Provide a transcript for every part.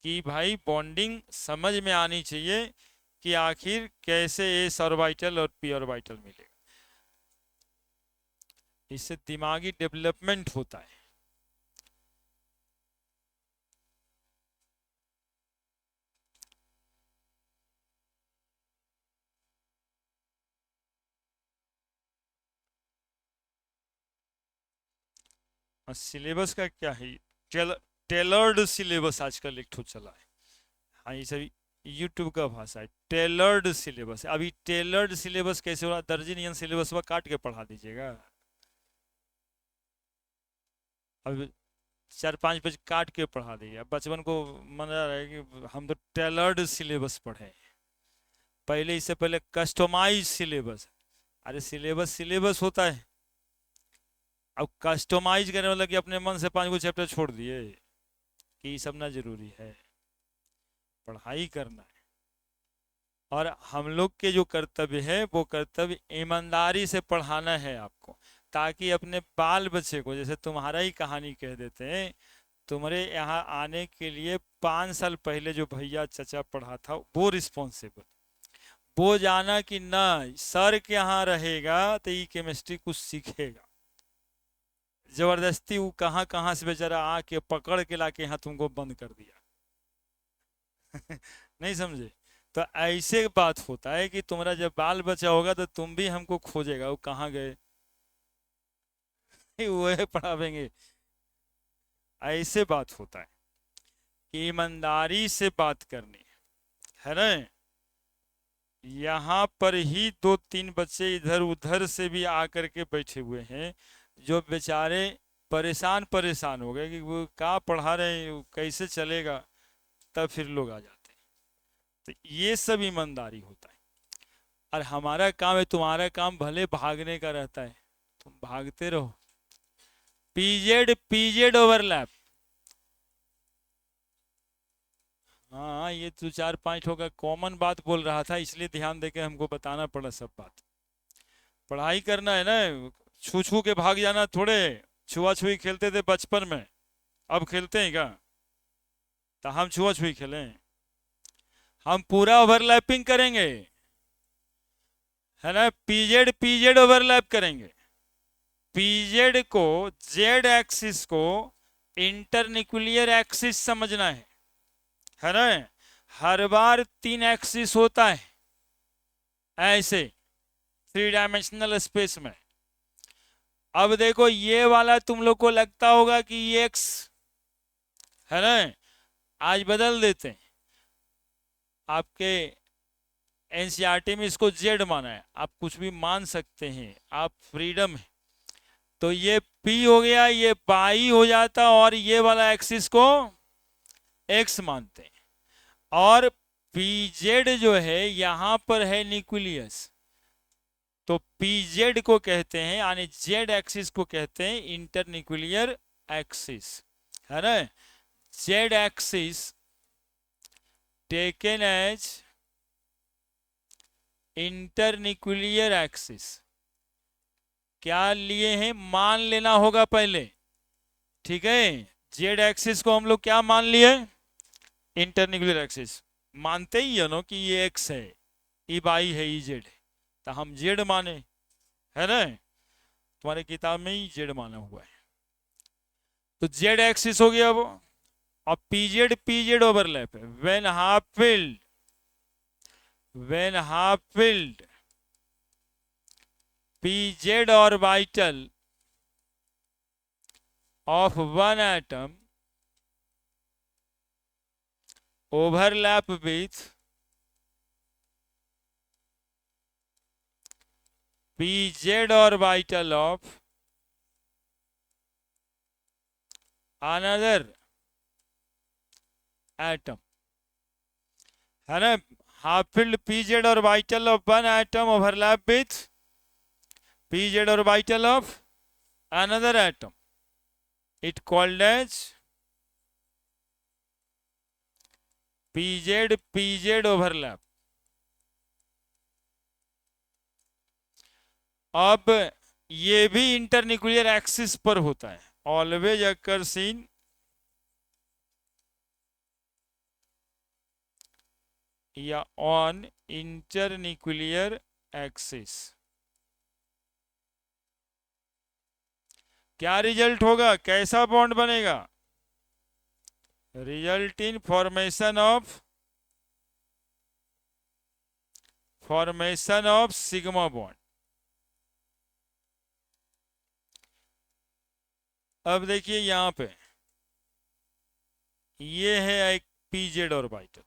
कि भाई बॉन्डिंग समझ में आनी चाहिए कि आखिर कैसे एस ऑर्बिटल और पी ऑर्बिटल मिलेगा। इससे दिमागी डेवलपमेंट होता है। और सिलेबस का क्या है? टेलर्ड सिलेबस आजकल एक ठो चला है। हाँ, ये सभी यूट्यूब का भाषा है। टेलर्ड सिलेबस है। अभी टेलर्ड सिलेबस कैसे हो रहा? दर्जन सिलेबस वह काट के पढ़ा दीजिएगा। अब 4-5 पेज काट के पढ़ा दिया। बचपन को मन रहा है कि हम तो टेलर्ड सिलेबस पढ़े। पहले, इससे पहले कस्टमाइज सिलेबस। अरे सिलेबस सिलेबस होता है। अब कस्टमाइज करने वाला कि अपने मन से 5 गो चैप्टर छोड़ दिए कि ये सब ना जरूरी है। पढ़ाई करना है। और हम लोग के जो कर्तव्य है वो कर्तव्य ईमानदारी से पढ़ाना है आपको, ताकि अपने बाल बच्चे को, जैसे तुम्हारा ही कहानी कह देते हैं, तुम्हारे यहाँ आने के लिए 5 साल पहले जो भैया चचा पढ़ा था वो रिस्पॉन्सिबल, वो जाना कि ना सर के यहाँ रहेगा तो ये केमिस्ट्री कुछ सीखेगा। जबरदस्ती वो कहाँ कहाँ से बेचारा आके पकड़ के लाके यहाँ तुमको बंद कर दिया। नहीं समझे? तो ऐसे बात होता है कि तुम्हारा जब बाल बच्चा होगा तो तुम भी हमको खोजेगा, वो कहाँ गए, वो है पढ़ावेंगे। ऐसे बात होता है कि ईमानदारी से बात करनी है ना। यहाँ पर ही 2-3 बच्चे इधर उधर से भी आकर के बैठे हुए हैं, जो बेचारे परेशान परेशान हो गए कि वो क्या पढ़ा रहे हैं, वो कैसे चलेगा। तब फिर लोग आ जाते हैं। तो ये सब ईमानदारी होता है। और हमारा काम है, तुम्हारा काम भले भागने का रहता है, तुम भागते रहो। PZ PZ overlap. हाँ, ये 2-4-5 होगा, कॉमन बात बोल रहा था, इसलिए ध्यान देके हमको बताना पड़ा सब बात। पढ़ाई करना है ना। छू छू के भाग जाना थोड़े। छुआ छुई खेलते थे बचपन में, अब खेलते हैं क्या? तो हम छुआ छुई खेलें? हम पूरा ओवरलैपिंग करेंगे, है ना। पीजेड पीजेड ओवरलैप करेंगे। पीजेड को, जेड एक्सिस को इंटरन्यूक्लियर एक्सिस समझना है ना। हर बार 3 एक्सिस होता है ऐसे 3 डायमेंशनल स्पेस में। अब देखो, ये वाला तुम लोग को लगता होगा कि ये एक्स है ना, आज बदल देते हैं। आपके एनसीईआरटी में इसको जेड माना है, आप कुछ भी मान सकते हैं, आप फ्रीडम है। तो ये पी हो गया, ये पाई हो जाता, और ये वाला एक्सिस को एक्स मानते हैं। और पीजेड जो है यहां पर है न्यूक्लियस, तो पीजेड को कहते हैं, यानी जेड एक्सिस को कहते हैं इंटरन्यूक्लियर एक्सिस, है ना। Z axis taken as internuclear axis. क्या लिए हैं? मान लेना होगा पहले, ठीक है। जेड एक्सिस को हम लोग क्या मान लिए? Internuclear axis. मानते ही है ना कि ये एक्स है, ई वाई है, ई जेड है, तो हम जेड माने, है ना। तुम्हारे किताब में ही जेड माना हुआ है। तो जेड एक्सिस हो गया वो। अब पीजेड पीजेड ओवरलैप है। When half filled pz orbital of one atom overlap with pz orbital of another atom, है ना। Half field pz orbital of one atom overlap with pz orbital of another atom, it called as pz pz overlap। अब ये भी internuclear axis पर होता है, always occurs in या on internuclear axis. क्या रिजल्ट होगा, कैसा बॉन्ड बनेगा? Result in formation of sigma bond. अब देखिए यहां पे ये है एक पीजेड ऑर्बिटल,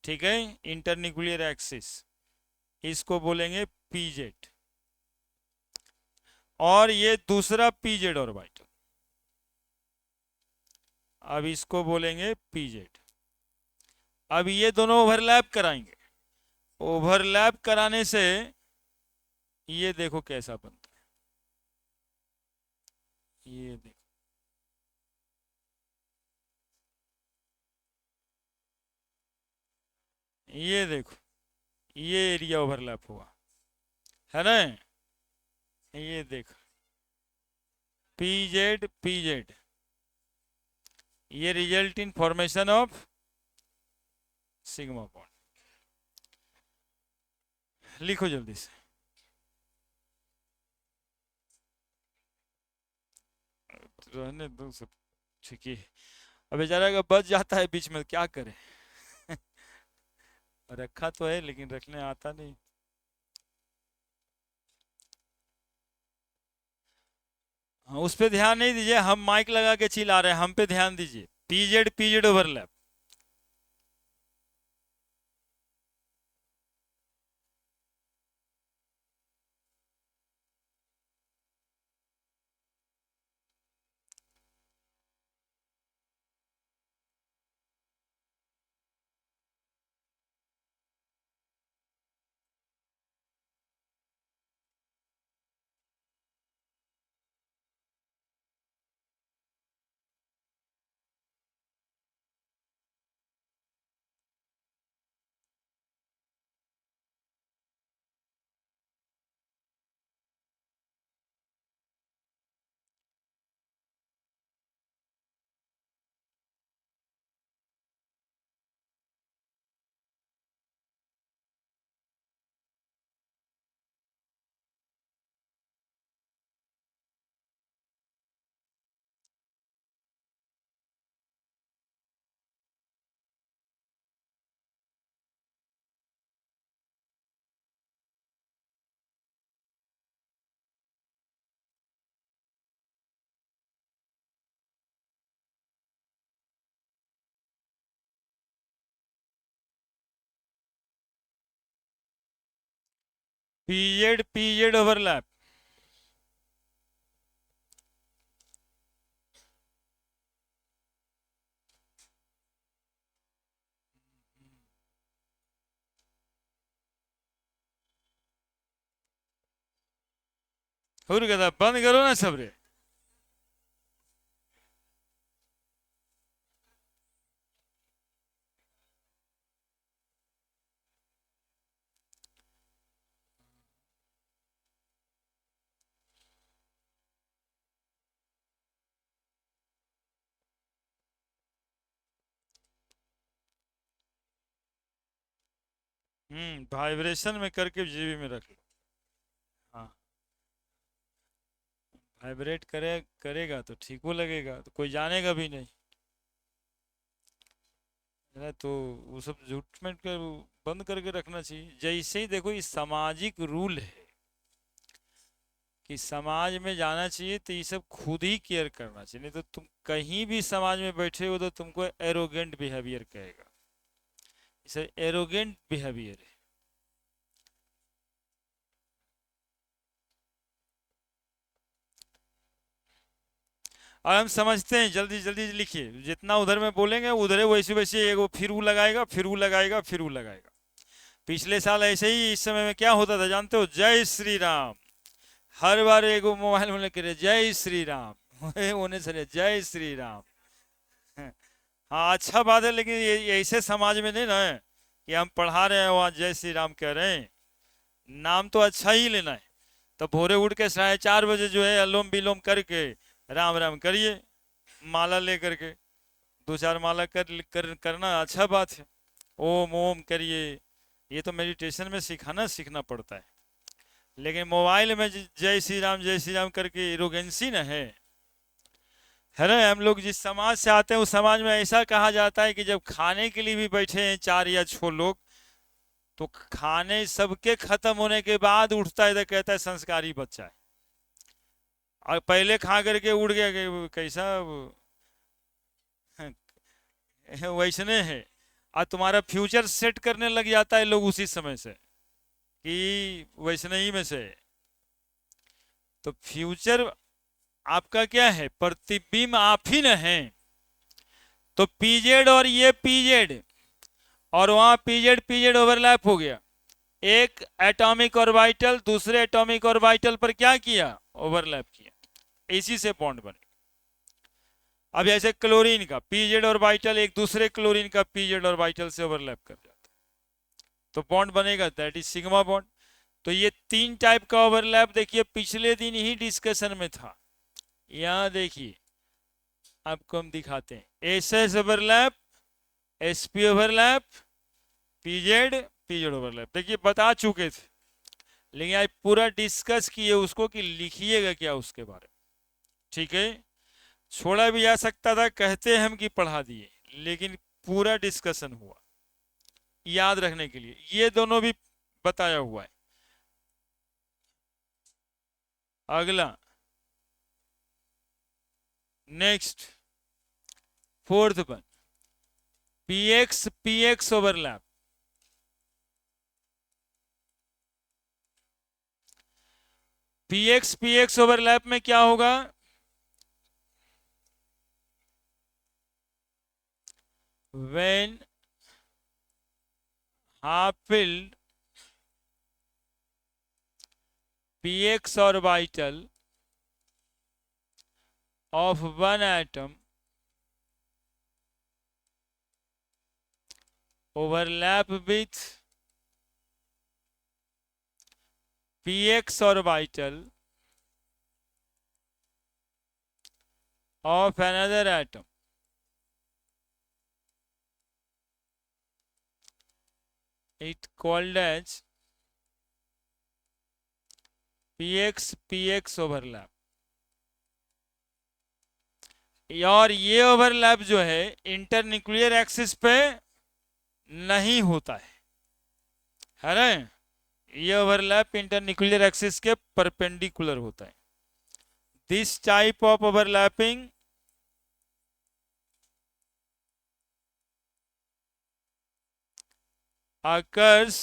ठीक है, इंटरन्यूक्लियर एक्सिस, इसको बोलेंगे पीजेड। और ये दूसरा पीजेड ऑर्बिटल, अब इसको बोलेंगे पीजेड। अब ये दोनों ओवरलैप कराएंगे, ओवरलैप कराने से ये देखो कैसा बनता है, ये देखो, ये देखो, ये एरिया ओवरलैप हुआ है ना, ये देखो पीजेड पीजेड, ये result in formation of sigma bond. लिखो जल्दी से। रहने दो सब, ठीक है। अब बेचारा का बच जाता है बीच में, क्या करे रखा तो है लेकिन रखने आता नहीं। हाँ, उस पे ध्यान नहीं दीजिए, हम माइक लगा के चिल्ला रहे हैं, हम पे ध्यान दीजिए। PZ PZ overlap. PZ PZ overlap. बंद करो ना सबरे। वाइब्रेशन में करके जीबी में रख लो। हाँ, वाइब्रेट करेगा तो ठीक वो लगेगा, तो कोई जानेगा भी नहीं है, तो वो सब झूठ में कर बंद करके रखना चाहिए। जैसे ही देखो ये सामाजिक रूल है कि समाज में जाना चाहिए, तो ये सब खुद ही केयर करना चाहिए, नहीं तो तुम कहीं भी समाज में बैठे हो तो तुमको एरोगेंट बिहेवियर कहेगा, इसे एरोगेंट बिहेवियर है। और हम समझते हैं, जल्दी जल्दी लिखिए, जितना उधर में बोलेंगे उधर वैसे वैसे एगो फिर वो लगाएगा, फिर वो लगाएगा, फिर वो लगाएगा। पिछले साल ऐसे ही इस समय में क्या होता था जानते हो, जय श्री राम, हर बार एगो मोबाइल में लेके जय श्री राम होने से जय श्री राम। हाँ अच्छा बात है, लेकिन ये ऐसे समाज में नहीं ना है कि हम पढ़ा रहे हैं वहाँ जय श्री राम कह रहे हैं, नाम तो अच्छा ही लेना है। तो भोरे उठ के 4:30 बजे जो है अलोम विलोम करके राम राम करिए, माला ले करके 2-4 माला करना अच्छा बात है। ओम ओम करिए, ये तो मेडिटेशन में सीखना पड़ता है। लेकिन मोबाइल में जय श्री राम करके एरोगेंसी न है ना। हम लोग जिस समाज से आते हैं उस समाज में ऐसा कहा जाता है कि जब खाने के लिए भी बैठे हैं 4 या 6 लोग, तो खाने सबके खत्म होने के बाद उठता है तो कहता है संस्कारी बच्चा है, और पहले खा करके उड़ गया कि कैसा वैसने है। और तुम्हारा फ्यूचर सेट करने लग जाता है लोग उसी समय से कि वैसने ही में से है। तो फ्यूचर आपका क्या है, प्रतिबिंब आप ही न है। तो पीजेड और ये पीजेड और वहां पीजेड पीजेड ओवरलैप हो गया। एक एटॉमिक ऑर्बिटल दूसरे एटॉमिक ऑर्बिटल पर क्या किया, ओवरलैप किया, इसी से बॉन्ड बने। अब जैसे क्लोरीन का पीजेड ऑर्बिटल एक दूसरे क्लोरीन का पीजेड ऑर्बिटल से ओवरलैप कर जाता है, तो बॉन्ड बनेगा, दैट इज सिग्मा बॉन्ड। तो ये 3 टाइप का ओवरलैप देखिए पिछले दिन ही डिस्कशन में था। यहां देखिए आपको हम दिखाते हैं, SS overlap, SP overlap, PZ PZ overlap, देखिए बता चुके थे, लेकिन आज पूरा डिस्कस किए उसको कि लिखिएगा क्या उसके बारे में, ठीक है। छोड़ा भी जा सकता था, कहते हम कि पढ़ा दिए, लेकिन पूरा डिस्कशन हुआ याद रखने के लिए, ये दोनों भी बताया हुआ है। अगला next 4th one, px px overlap. Px px overlap में क्या होगा, when half filled px orbital of one atom overlap with px orbital of another atom, it called as px px overlap. और ये ओवरलैप जो है internuclear axis पे नहीं होता है ना। ये ओवरलैप इंटरन्यूक्लियर एक्सिस के परपेंडिकुलर होता है। This type of overlapping occurs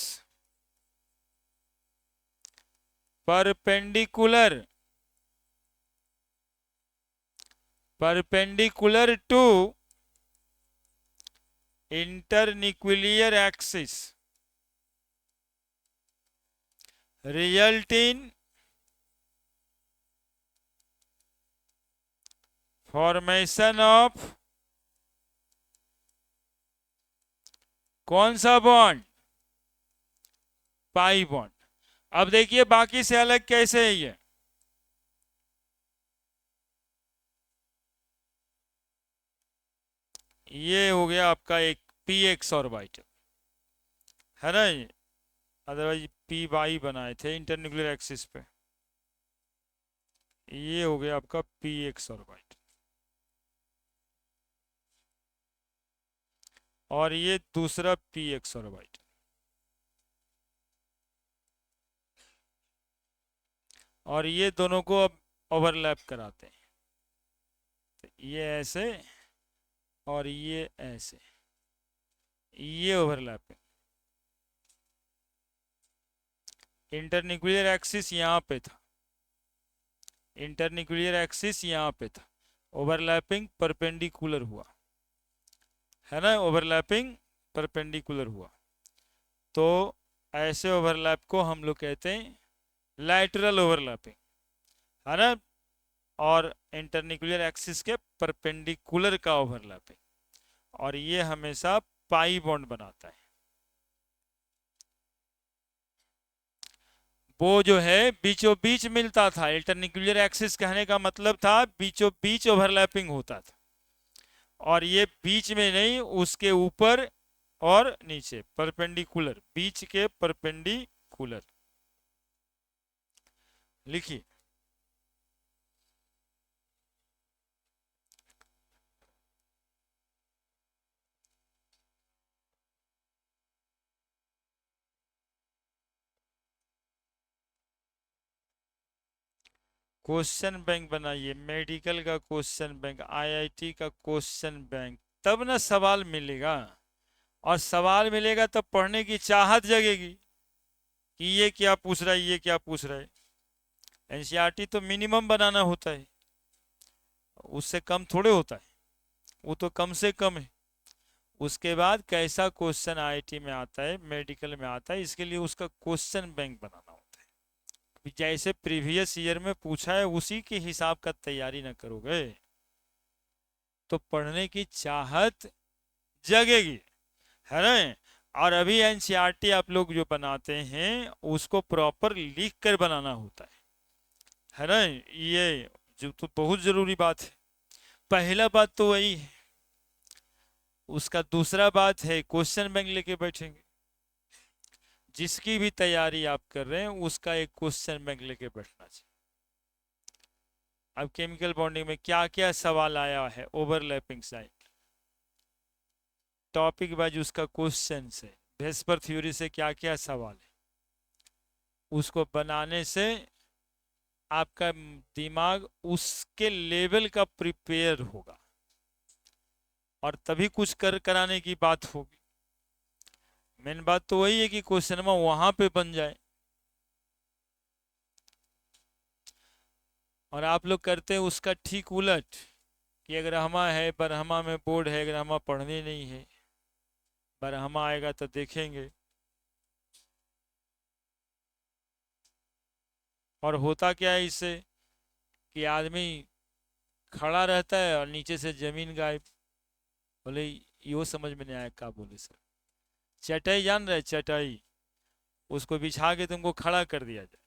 perpendicular to internuclear axis, result in formation of कौन सा बॉन्ड, पाई बॉन्ड। अब देखिए बाकी से अलग कैसे है ये हो गया आपका एक पी एक्स ऑर्बिटल है ना, अदरवाइज पी वाई बनाए थे इंटरन्यूक्लियर एक्सिस पे, ये हो गया आपका पी एक्स ऑर्बिटल। और ये दूसरा पी एक्स ऑर्बिटल, और ये दोनों को अब ओवरलैप कराते हैं, तो ये ऐसे और ये ऐसे, ये ओवरलैप है। इंटरन्यूक्लियर एक्सिस यहाँ पे था, इंटरन्यूक्लियर एक्सिस यहाँ पे था, ओवरलैपिंग परपेंडिकुलर हुआ है ना, ओवरलैपिंग परपेंडिकुलर हुआ। तो ऐसे ओवरलैप को हम लोग कहते हैं लैटरल ओवरलैपिंग है ना, और इंटरन्यूक्लियर एक्सिस के परपेंडिकुलर का ओवरलैपिंग, और ये हमेशा पाई बॉन्ड बनाता है। वो जो है बीचों बीच मिलता था, इंटरन्यूक्लियर एक्सिस कहने का मतलब था बीचों बीच ओवरलैपिंग होता था, और ये बीच में नहीं उसके ऊपर और नीचे परपेंडिकुलर, बीच के परपेंडिकुलर। लिखिए क्वेश्चन बैंक बनाइए, मेडिकल का क्वेश्चन बैंक, आईआईटी का क्वेश्चन बैंक, तब ना सवाल मिलेगा। और सवाल मिलेगा तब पढ़ने की चाहत जगेगी कि ये क्या पूछ रहा है, ये क्या पूछ रहा है। एनसीईआरटी तो मिनिमम बनाना होता है, उससे कम थोड़े होता है, वो तो कम से कम है। उसके बाद कैसा क्वेश्चन आईआईटी में आता है, मेडिकल में आता है, इसके लिए उसका क्वेश्चन बैंक बनाना होता है। जैसे प्रीवियस ईयर में पूछा है उसी के हिसाब का तैयारी ना करोगे तो पढ़ने की चाहत जगेगी, है ना। और अभी एनसीईआरटी आप लोग जो बनाते हैं उसको प्रॉपर लिख कर बनाना होता है ना। ये जो तो बहुत जरूरी बात है। पहला बात तो वही है। उसका दूसरा बात है क्वेश्चन बैंक लेके बैठेंगे। जिसकी भी तैयारी आप कर रहे हैं उसका एक क्वेश्चन बैंक लेके बैठना चाहिए। अब केमिकल बॉन्डिंग में क्या क्या सवाल आया है, ओवरलैपिंग साइड, टॉपिक वाइज उसका क्वेश्चन है, वेस्पर थ्योरी से क्या क्या सवाल है, उसको बनाने से आपका दिमाग उसके लेवल का प्रिपेयर होगा और तभी कुछ कराने की बात होगी। मेन बात तो वही है कि क्वेश्चन में वहां पे बन जाए। और आप लोग करते हैं उसका ठीक उलट कि अगर हमा है, बरहमा में बोर्ड है, अगर हमा पढ़नी नहीं है, बरहमा आएगा तो देखेंगे। और होता क्या है इससे कि आदमी खड़ा रहता है और नीचे से जमीन गायब। बोले यो समझ में नहीं आया क्या बोले सर। चटाई जान रहे, चटाई, उसको बिछा के तुमको खड़ा कर दिया जाए,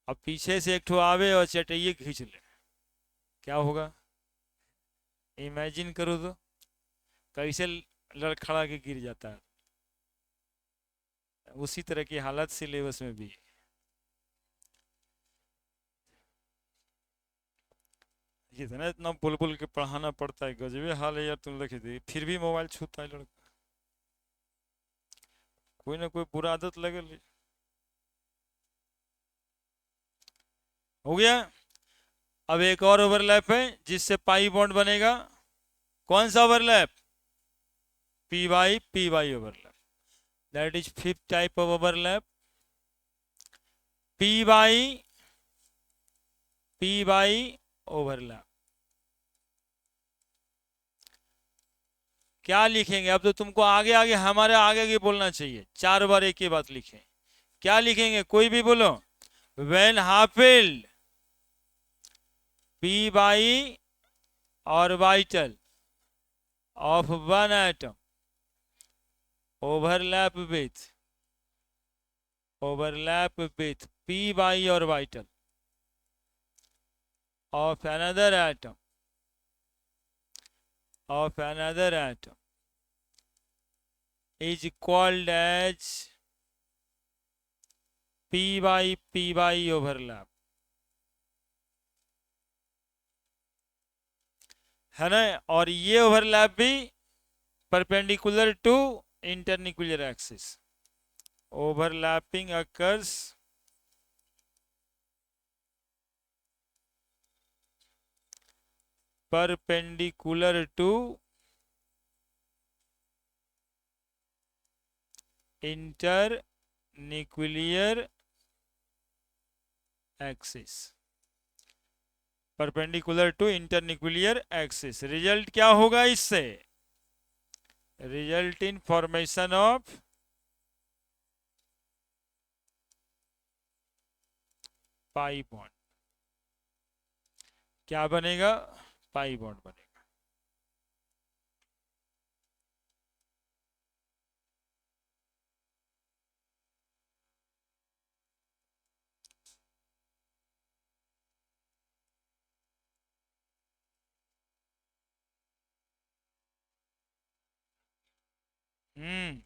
अब पीछे से एक ठो आवे और चटाइए खींच ले, क्या होगा? इमेजिन करो तो कैसे लड़खड़ा के गिर जाता है। उसी तरह की हालत सिलेबस में भी है। इतना इतना बुल बुल के पढ़ाना पड़ता है, गजबे हाल है यार। तुम लिख दी फिर भी मोबाइल छूता है लड़का, कोई ना कोई बुरा आदत लगे। हो गया। अब एक और ओवरलैप है जिससे पाई बॉन्ड बनेगा। कौन सा overlap? P Y overlap, that is fifth type of overlap. P Y overlap. क्या लिखेंगे? अब तो तुमको आगे आगे हमारे आगे आगे बोलना चाहिए, 4 बार एक ही बात लिखें। क्या लिखेंगे? कोई भी बोलो। When half-filled P by orbital of one atom overlap with p by orbital of another atom is called as p by overlap, है ना। और ये ओवरलैप भी perpendicular to internuclear axis. Overlapping occurs perpendicular to internuclear axis, perpendicular to internuclear axis. Result क्या होगा इससे? Result in formation of pi bond. क्या बनेगा? पाई बॉन्ड बनेगा। हम्म।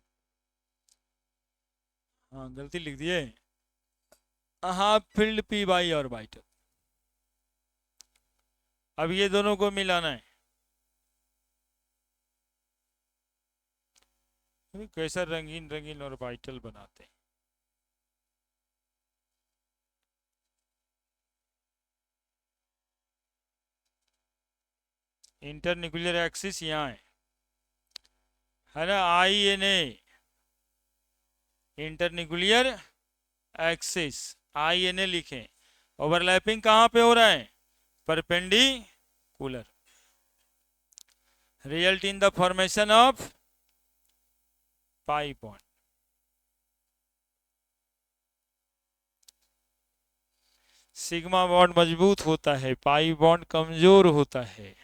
हाँ गलती लिख दिए। हाँ फील्ड पी बाई ऑर्बिटल। अब ये दोनों को मिलाना है। अरे कैसा रंगीन रंगीन ऑर्बिटल बनाते हैं। इंटरन्यूक्लियर एक्सिस यहाँ है ना, INA इंटरन्यूक्लियर एक्सिस, INA लिखें। ओवरलैपिंग कहाँ पे हो रहा है? Perpendicular. Result in the formation of pi bond. Sigma bond मजबूत होता है, पाई बॉन्ड कमजोर होता है।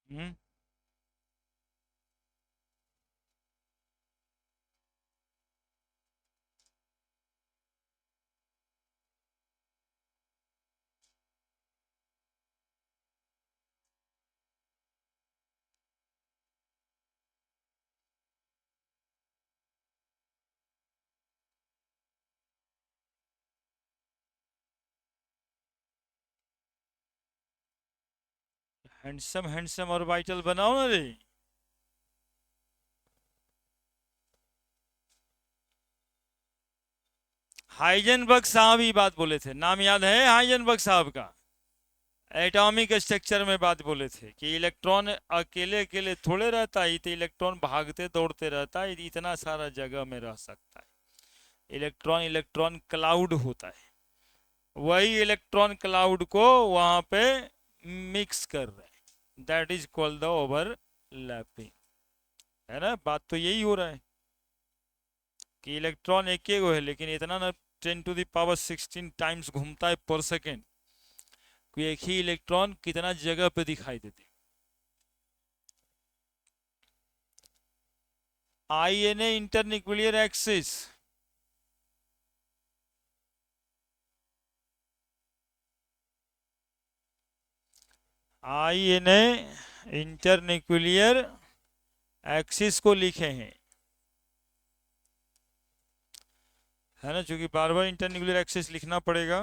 हम्म। हैंडसम हैंडसम ऑर्बिटल बनाओ ना रे। हाइजेनबर्ग साहब ही बात बोले थे, नाम याद है हाइजेनबर्ग साहब का? एटॉमिक स्ट्रक्चर में बात बोले थे कि इलेक्ट्रॉन अकेले अकेले थोड़े रहता है, तो इलेक्ट्रॉन भागते दौड़ते रहता है, इतना सारा जगह में रह सकता है। इलेक्ट्रॉन इलेक्ट्रॉन क्लाउड होता है, वही इलेक्ट्रॉन क्लाउड को वहां पे मिक्स कर रहे हैं, that is called the overlapping. है ना, बात तो यही हो रहा है कि इलेक्ट्रॉन एक ही है, लेकिन इतना ना 10⁻16 टाइम्स घूमता है पर सेकेंड कि एक ही इलेक्ट्रॉन कितना जगह पे दिखाई देते। INA internuclear axis, INA internuclear axis को लिखे हैं, है ना, क्योंकि बार बार इंटरन्यूक्लियर एक्सिस लिखना पड़ेगा।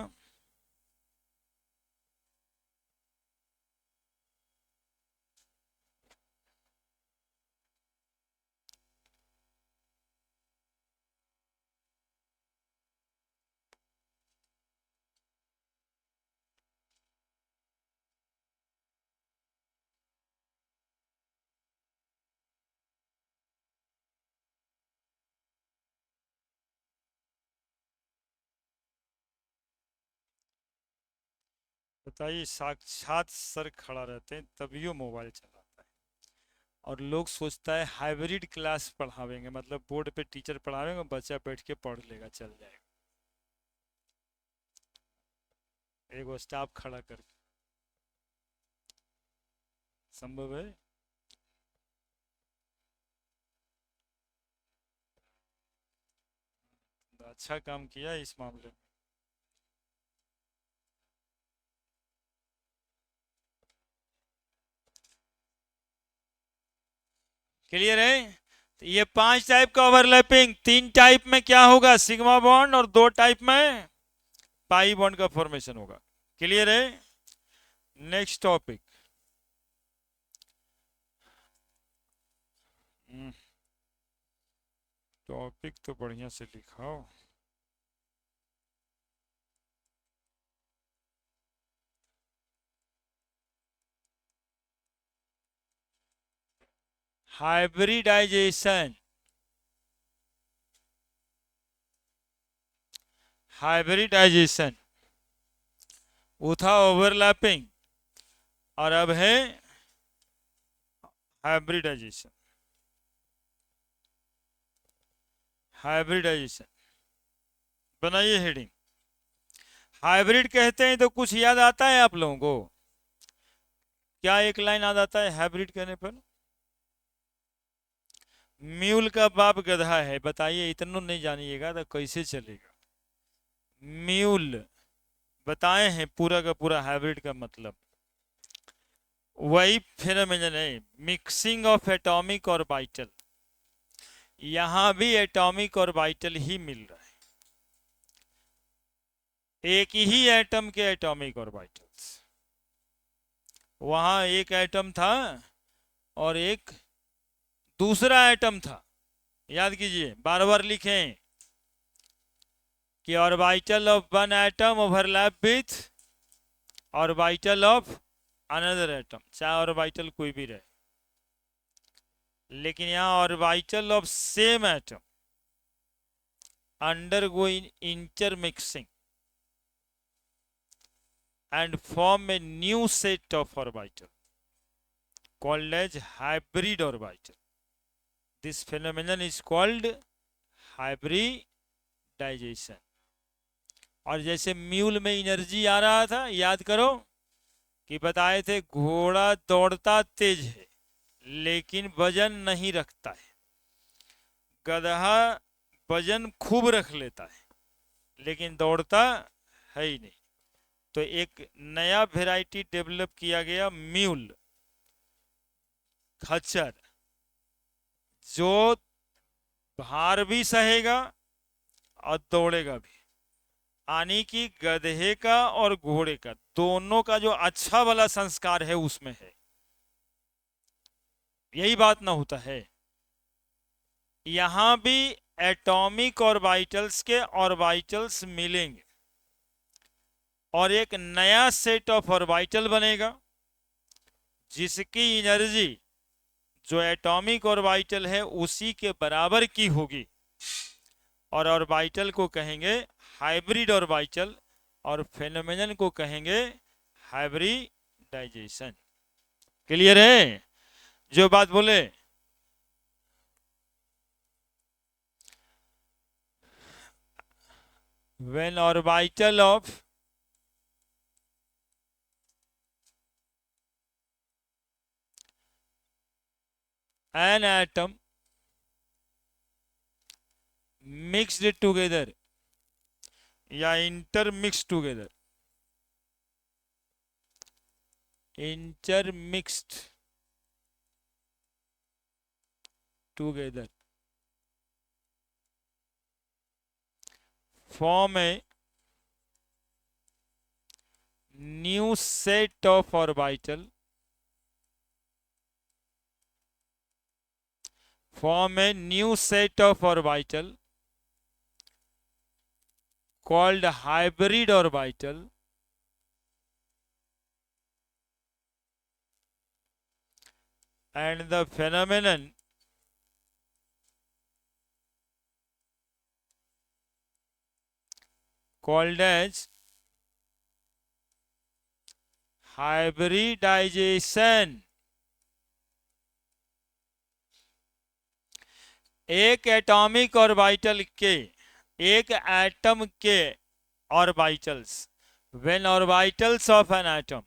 बताइए, साक्षात सर खड़ा रहते हैं तभी वो मोबाइल चलाता है, और लोग सोचता है हाइब्रिड क्लास पढ़ावेंगे, मतलब बोर्ड पे टीचर पढ़ावेंगे, बच्चा बैठ के पढ़ लेगा, चल जाएगा, एक वो स्टाफ खड़ा करके। संभव है? तो अच्छा काम किया इस मामले में। क्लियर है? तो ये 5 टाइप का ओवरलैपिंग, 3 टाइप में क्या होगा, सिग्मा बॉन्ड, और 2 टाइप में पाई बॉन्ड का फॉर्मेशन होगा। क्लियर है? Next topic. टॉपिक तो बढ़िया से लिखाओ। हाइब्रिडाइजेशन, हाइब्रिडाइजेशन वो था ओवरलैपिंग, और अब है हाइब्रिडाइजेशन, हाइब्रिडाइजेशन बनाइए हेडिंग। हाइब्रिड कहते हैं तो कुछ याद आता है आप लोगों को? क्या एक लाइन याद आता है हाइब्रिड कहने पर? म्यूल का बाप गधा है, बताइए, इतना नहीं जानिएगा तो कैसे चलेगा। म्यूल बताए हैं पूरा का पूरा हाइब्रिड का मतलब। वही फिनोमेनन है, मिक्सिंग ऑफ एटॉमिक और वाइटल। यहां भी एटॉमिक और वाइटल ही मिल रहा है, एक ही एटम के एटॉमिक और वाइटल्स। वहां एक एटम था और एक दूसरा एटम था, याद कीजिए, बार बार लिखें कि orbital of one atom overlap with orbital of another atom, चाहे ऑर्बिटल कोई भी रहे, लेकिन यहां orbital of same atom undergoing intermixing and form a new set of orbital called as hybrid orbital. This phenomenon is called hybridization. और जैसे mule में energy आ रहा था, याद करो कि बताए थे घोड़ा दौड़ता तेज है लेकिन वजन नहीं रखता है, गधा वजन खूब रख लेता है लेकिन दौड़ता है ही नहीं। तो एक नया वेराइटी डेवलप किया गया म्यूल, खच्चर, जो भार भी सहेगा और दौड़ेगा भी, यानी कि गधे का और घोड़े का दोनों का जो अच्छा वाला संस्कार है उसमें है। यही बात ना होता है, यहां भी एटॉमिक ऑर्बिटल्स के ऑर्बिटल्स मिलेंगे और एक नया सेट ऑफ ऑर्बिटल बनेगा जिसकी एनर्जी जो एटॉमिक ऑर्बिटल है उसी के बराबर की होगी, और ऑर्बिटल को कहेंगे हाइब्रिड ऑर्बिटल और फेनोमेनन को कहेंगे हाइब्रिडाइजेशन। क्लियर है जो बात बोले? when orbital of an atom mixed together या intermixed together, intermixed together form a new set of orbital, form a new set of orbital called hybrid orbital, and the phenomenon called as hybridization। एक atomic orbital के, एक atom के orbitals, when orbitals of an atom,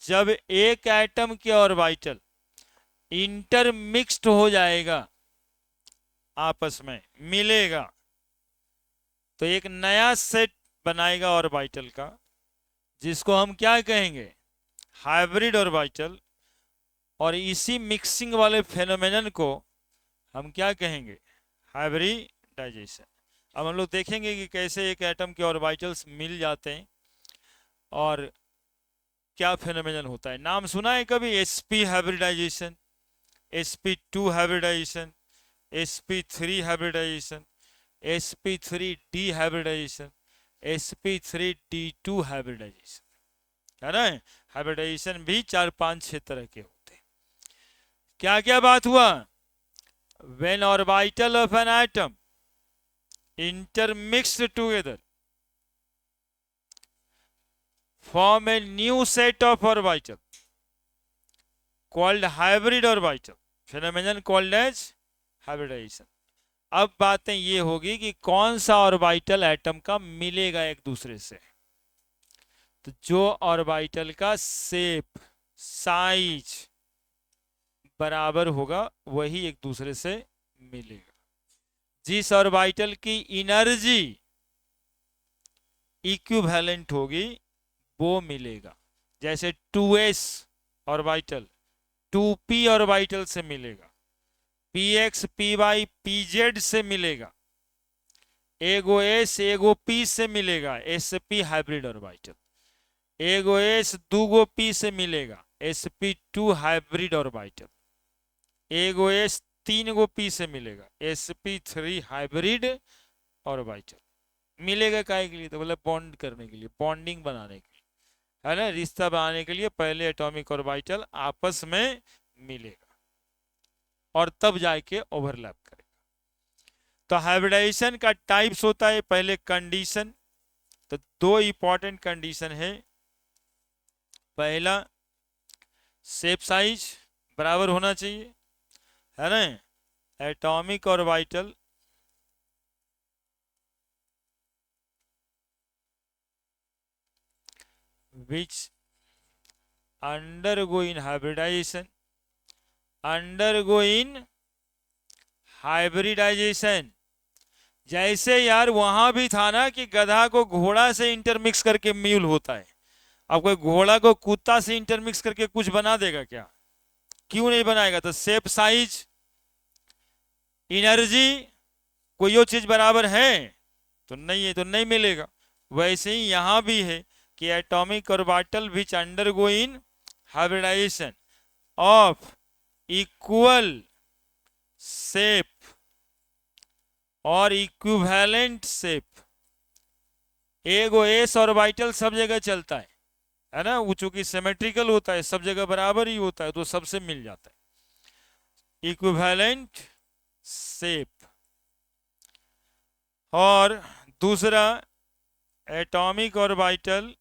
जब एक atom के orbital इंटरमिक्स्ड हो जाएगा, आपस में मिलेगा, तो एक नया सेट बनाएगा ऑर्बिटल का जिसको हम क्या कहेंगे, हाइब्रिड ऑर्बिटल। और इसी मिक्सिंग वाले फेनोमेनन को हम क्या कहेंगे, हाइब्रिडाइजेशन। अब हम लोग देखेंगे कि कैसे एक एटम के ऑर्बिटल्स मिल जाते हैं और क्या फेनोमेनन होता है। नाम सुना है कभी sp hybridisation, sp2 hybridisation, sp3 hybridisation, sp3d hybridisation, sp3d2 hybridisation, है ना? हाइब्रिडाइजेशन भी 4-5-6 तरह के होते हैं। क्या क्या बात हुआ? when orbital of an atom intermixed together form a new set of orbital called hybrid orbital, phenomenon called as hybridisation. अब बातें ये होगी कि कौन सा ऑर्बिटल एटम का मिलेगा एक दूसरे से। तो जो ऑर्बिटल का शेप साइज बराबर होगा वही एक दूसरे से मिलेगा। जिस ऑर्बिटल की एनर्जी इक्विवेलेंट होगी वो मिलेगा। जैसे 2s ऑर्बिटल 2p ऑर्बिटल से मिलेगा, px py pz से मिलेगा, एगो s एगो p से मिलेगा, sp हाइब्रिड ऑर्बिटल, एगो s दूगो p से मिलेगा, sp2 हाइब्रिड ऑर्बिटल, एगो s तीन गो p से मिलेगा, sp3 हाइब्रिड ऑर्बिटल। मिलेगा काहे के लिए? तो बोले बॉन्ड करने के लिए, बॉन्डिंग बनाने के लिए, है ना, रिश्ता बनाने के लिए पहले एटॉमिक ऑर्बिटल आपस में मिलेगा और तब जाके ओवरलैप करेगा। तो हाइब्रिडाइजेशन का टाइप्स होता है, पहले कंडीशन। तो दो इंपॉर्टेंट कंडीशन है। पहला शेप साइज बराबर होना चाहिए, है ना, atomic orbital which undergoing hybridization जैसे यार वहां भी था ना कि गधा को घोड़ा से इंटरमिक्स करके म्यूल होता है। अब कोई घोड़ा को कुत्ता से इंटरमिक्स करके कुछ बना देगा क्या? क्यों नहीं बनाएगा? तो शेप साइज एनर्जी कोई वो चीज बराबर है तो नहीं है, तो नहीं मिलेगा। वैसे ही यहां भी है कि atomic orbital which undergoing hybridisation of equal shape और इक्विवेलेंट शेप, एगो एस ऑर्बिटल सब जगह चलता है ना, वो चूंकि सिमेट्रिकल होता है, सब जगह बराबर ही होता है, तो सबसे मिल जाता है इक्विवेलेंट शेप। और दूसरा atomic orbital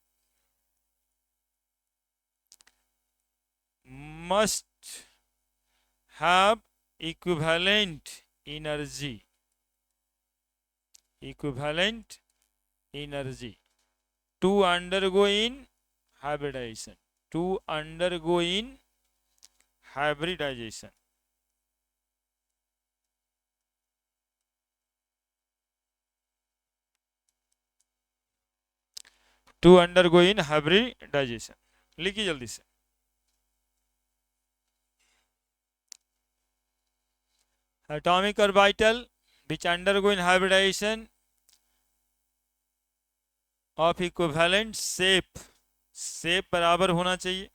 must have equivalent energy to undergo in hybridization लिखिए जल्दी से। Atomic orbital which undergo in hybridization of equivalent shape, shape बराबर होना चाहिए,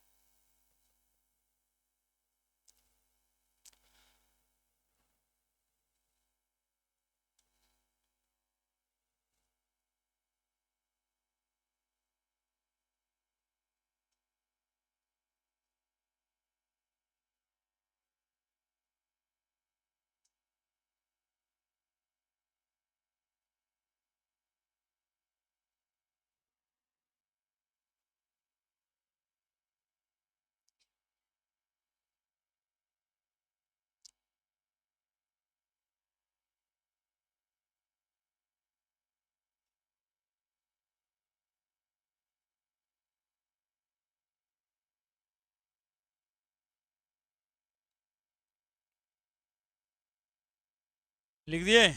लिख दिए।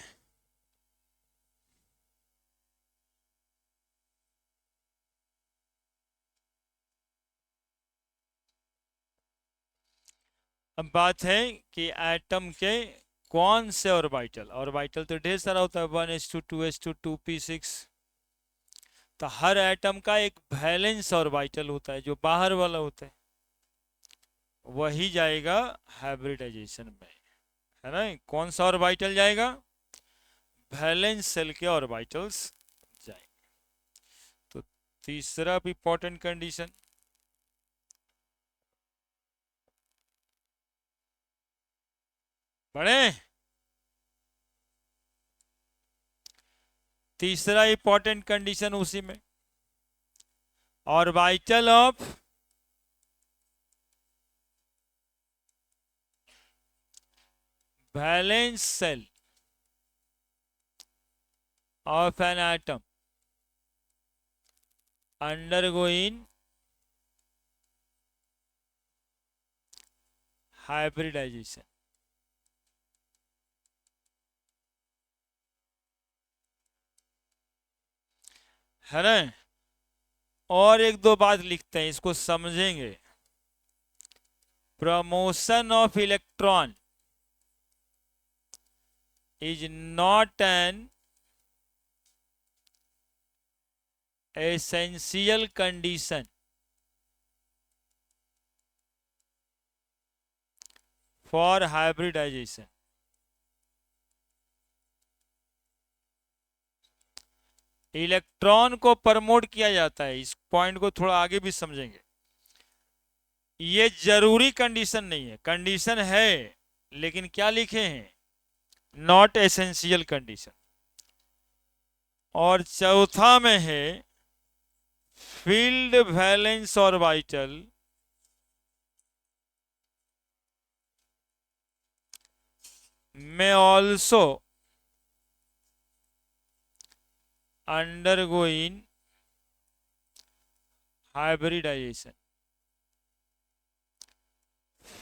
अब बात है कि एटम के कौन से ऑर्बिटल तो ढेर सारा होता है, 1s2 2s2 2p6। तो हर एटम का एक वैलेंस ऑर्बिटल होता है जो बाहर वाला होता है, वही जाएगा हाइब्रिडाइजेशन में, है ना। कौन सा ऑर्बिटल जाएगा? वैलेंस सेल के ऑर्बिटल्स जाएंगे। तो तीसरा भी इंपॉर्टेंट कंडीशन, बड़े तीसरा इंपॉर्टेंट कंडीशन उसी में, orbital of valence shell of an atom undergoing hybridization. है ना? और एक दो बात लिखते हैं, इसको समझेंगे। Promotion of electron is not an essential condition for hybridization. Electron को प्रमोट किया जाता है, इस पॉइंट को थोड़ा आगे भी समझेंगे। ये जरूरी कंडीशन नहीं है, कंडीशन है, लेकिन क्या लिखे हैं? Not essential condition. और चौथा में है फील्ड वैलेंस ऑर्बिटल में also undergoing hybridisation.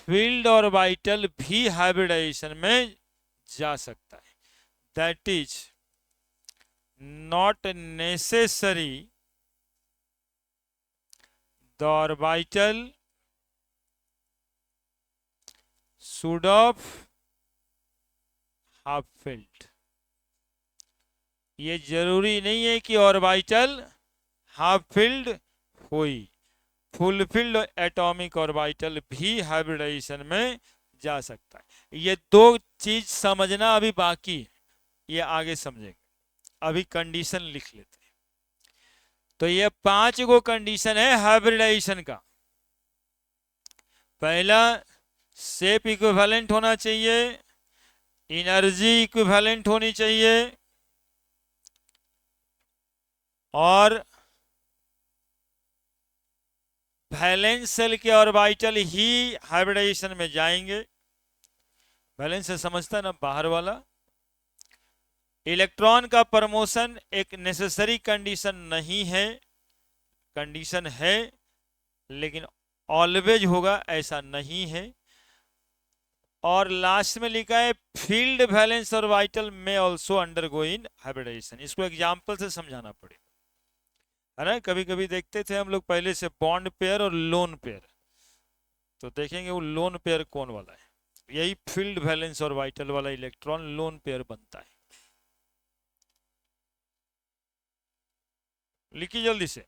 Filled orbital भी हाइब्रिडाइजेशन में जा सकता है। That is not necessary the orbital should of half filled. ये जरूरी नहीं है कि ऑर्बिटल हाफ फील्ड हुई, फुल फील्ड एटॉमिक ऑर्बिटल भी हाइब्रिडाइजेशन में जा सकता है। ये दो चीज समझना अभी बाकी है, ये आगे समझेंगे। अभी कंडीशन लिख लेते हैं। तो ये 5 गो कंडीशन है हाइब्रिडाइजेशन का। पहला, शेप इक्विवेलेंट होना चाहिए, एनर्जी इक्विवेलेंट होनी चाहिए, और वैलेंस सेल के ऑर्बिटल ही हाइब्रिडाइजेशन में जाएंगे। वैलेंस से समझता है ना, बाहर वाला। इलेक्ट्रॉन का प्रमोशन एक नेसेसरी कंडीशन नहीं है, कंडीशन है लेकिन ऑलवेज होगा ऐसा नहीं है। और लास्ट में लिखा है फील्ड वैलेंस ऑर्बिटल में ऑल्सो अंडरगोइंग हाइब्रिडाइजेशन। इसको एग्जांपल से समझाना पड़ेगा, है ना? कभी कभी देखते थे हम लोग पहले से बॉन्ड पेयर और लोन पेयर, तो देखेंगे वो लोन पेयर कौन वाला है। यही फील्ड वैलेंस ऑर्बिटल वाला इलेक्ट्रॉन लोन पेयर बनता है। लिखिए जल्दी से।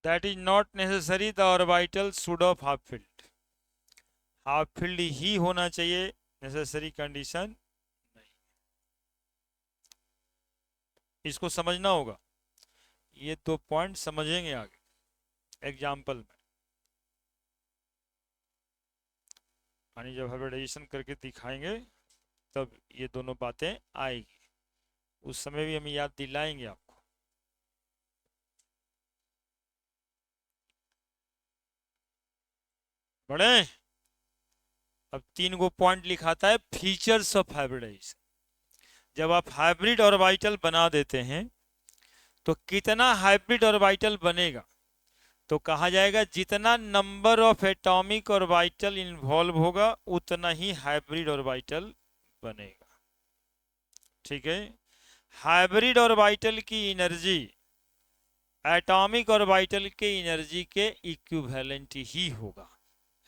That is not necessary the orbital should of half filled. Half filled ही होना चाहिए, नेसेसरी कंडीशन नहीं। इसको समझना होगा, ये 2 पॉइंट समझेंगे आगे एग्जाम्पल में। यानी जब हाइब्रिडाइजेशन करके दिखाएंगे तब ये दोनों बातें आएगी, उस समय भी हम याद दिलाएंगे आपको। बड़े अब 3 गो पॉइंट लिखाता है फीचर्स ऑफ हाइब्रिडाइजेशन। जब आप हाइब्रिड ऑर्बिटल बना देते हैं तो कितना हाइब्रिड ऑर्बिटल बनेगा? तो कहा जाएगा जितना number of atomic orbital involve होगा उतना ही हाइब्रिड ऑर्बिटल बनेगा। ठीक है? हाइब्रिड ऑर्बिटल की एनर्जी एटॉमिक ऑर्बिटल के एनर्जी के इक्विवेलेंट ही होगा,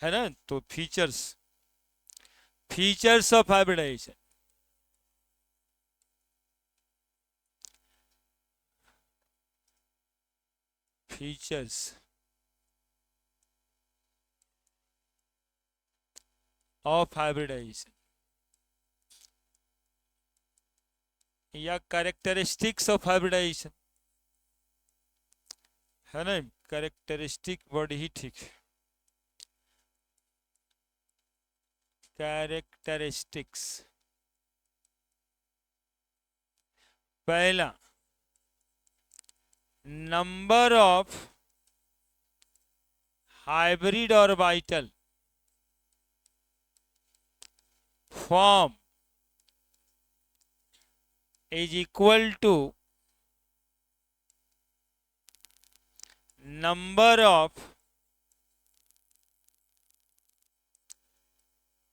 है ना? तो features of hybridisation. Features of hybridisation या कैरेक्टरिस्टिक्स ऑफ हाइब्रिडाइजेशन, है ना, कैरेक्टरिस्टिक वर्ड ही ठीक है, कैरेक्टरिस्टिक्स। पहला, number of hybrid orbital form is equal to number of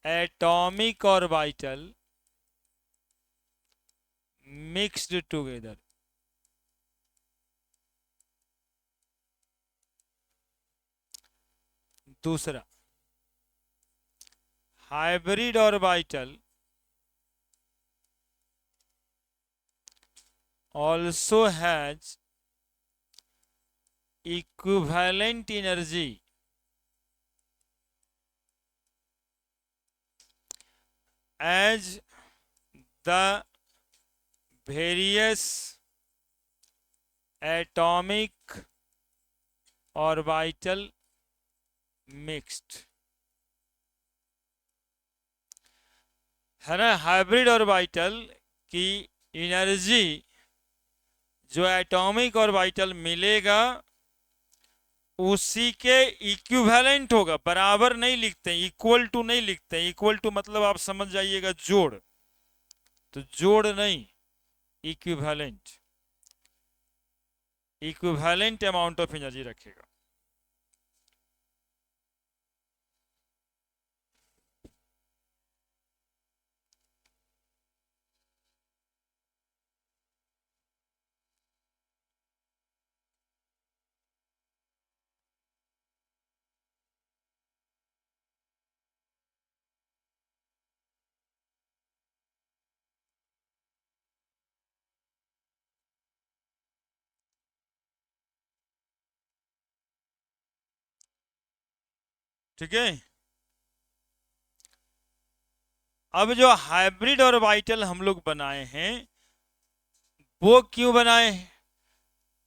atomic orbital mixed together। दूसरा, hybrid orbital also has equivalent energy as the various atomic orbital mixed, है ना। Hybrid orbital की energy जो atomic orbital मिलेगा उसी के equivalent होगा, बराबर नहीं लिखते, इक्वल टू नहीं लिखते। इक्वल टू मतलब आप समझ जाइएगा जोड़, तो जोड़ नहीं, equivalent, equivalent amount of energy रखेगा। ठीक है। अब जो हाइब्रिड ऑर्बिटल हम लोग बनाए हैं वो क्यों बनाए हैं,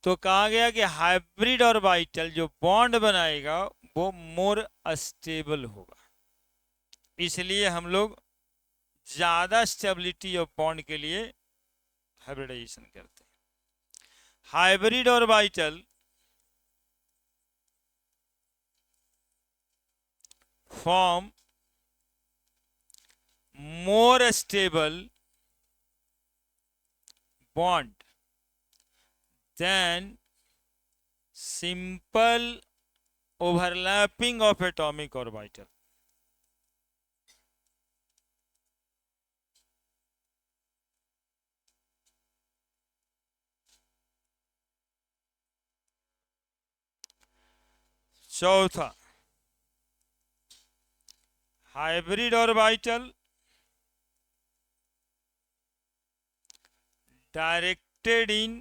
तो कहा गया कि हाइब्रिड ऑर्बिटल जो बॉन्ड बनाएगा वो मोर स्टेबल होगा, इसलिए हम लोग ज्यादा स्टेबिलिटी ऑफ बॉन्ड के लिए हाइब्रिडाइजेशन करते हैं। Hybrid orbital form more stable bond than simple overlapping of atomic orbital। चौथा, hybrid orbital directed in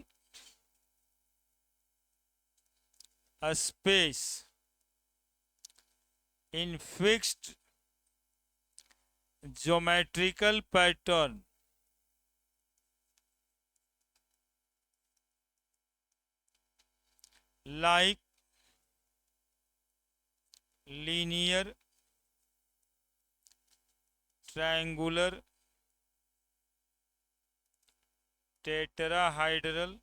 a space in fixed geometrical pattern like linear, triangular, tetrahedral,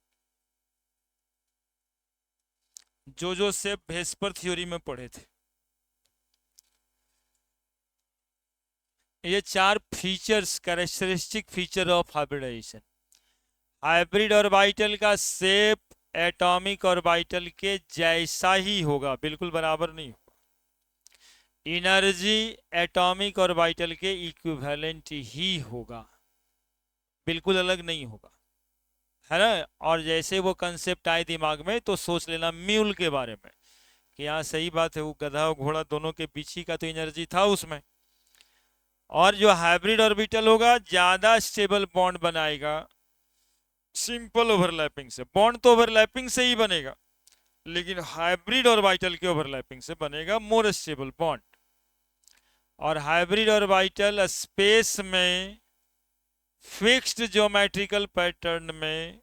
जो सेप भेस्पर थ्योरी में पढ़े थे। ये चार features, characteristic feature of hybridization. Hybrid orbital का shape atomic orbital के जैसा ही होगा, बिल्कुल बराबर नहीं होगा। एनर्जी एटॉमिक ऑर्बिटल के इक्विवेलेंट ही होगा, बिल्कुल अलग नहीं होगा, है ना। और जैसे वो कंसेप्ट आए दिमाग में तो सोच लेना म्यूल के बारे में कि हाँ सही बात है, वो गधा और घोड़ा दोनों के बीच ही का तो एनर्जी था उसमें। और जो हाइब्रिड ऑर्बिटल होगा ज्यादा स्टेबल बॉन्ड बनाएगा सिंपल ओवरलैपिंग से। बॉन्ड तो ओवरलैपिंग से ही बनेगा, लेकिन हाइब्रिड ऑर्बिटल के ओवरलैपिंग से बनेगा मोर स्टेबल बॉन्ड। और हाइब्रिड ऑर्बिटल स्पेस में फिक्स्ड ज्योमेट्रिकल पैटर्न में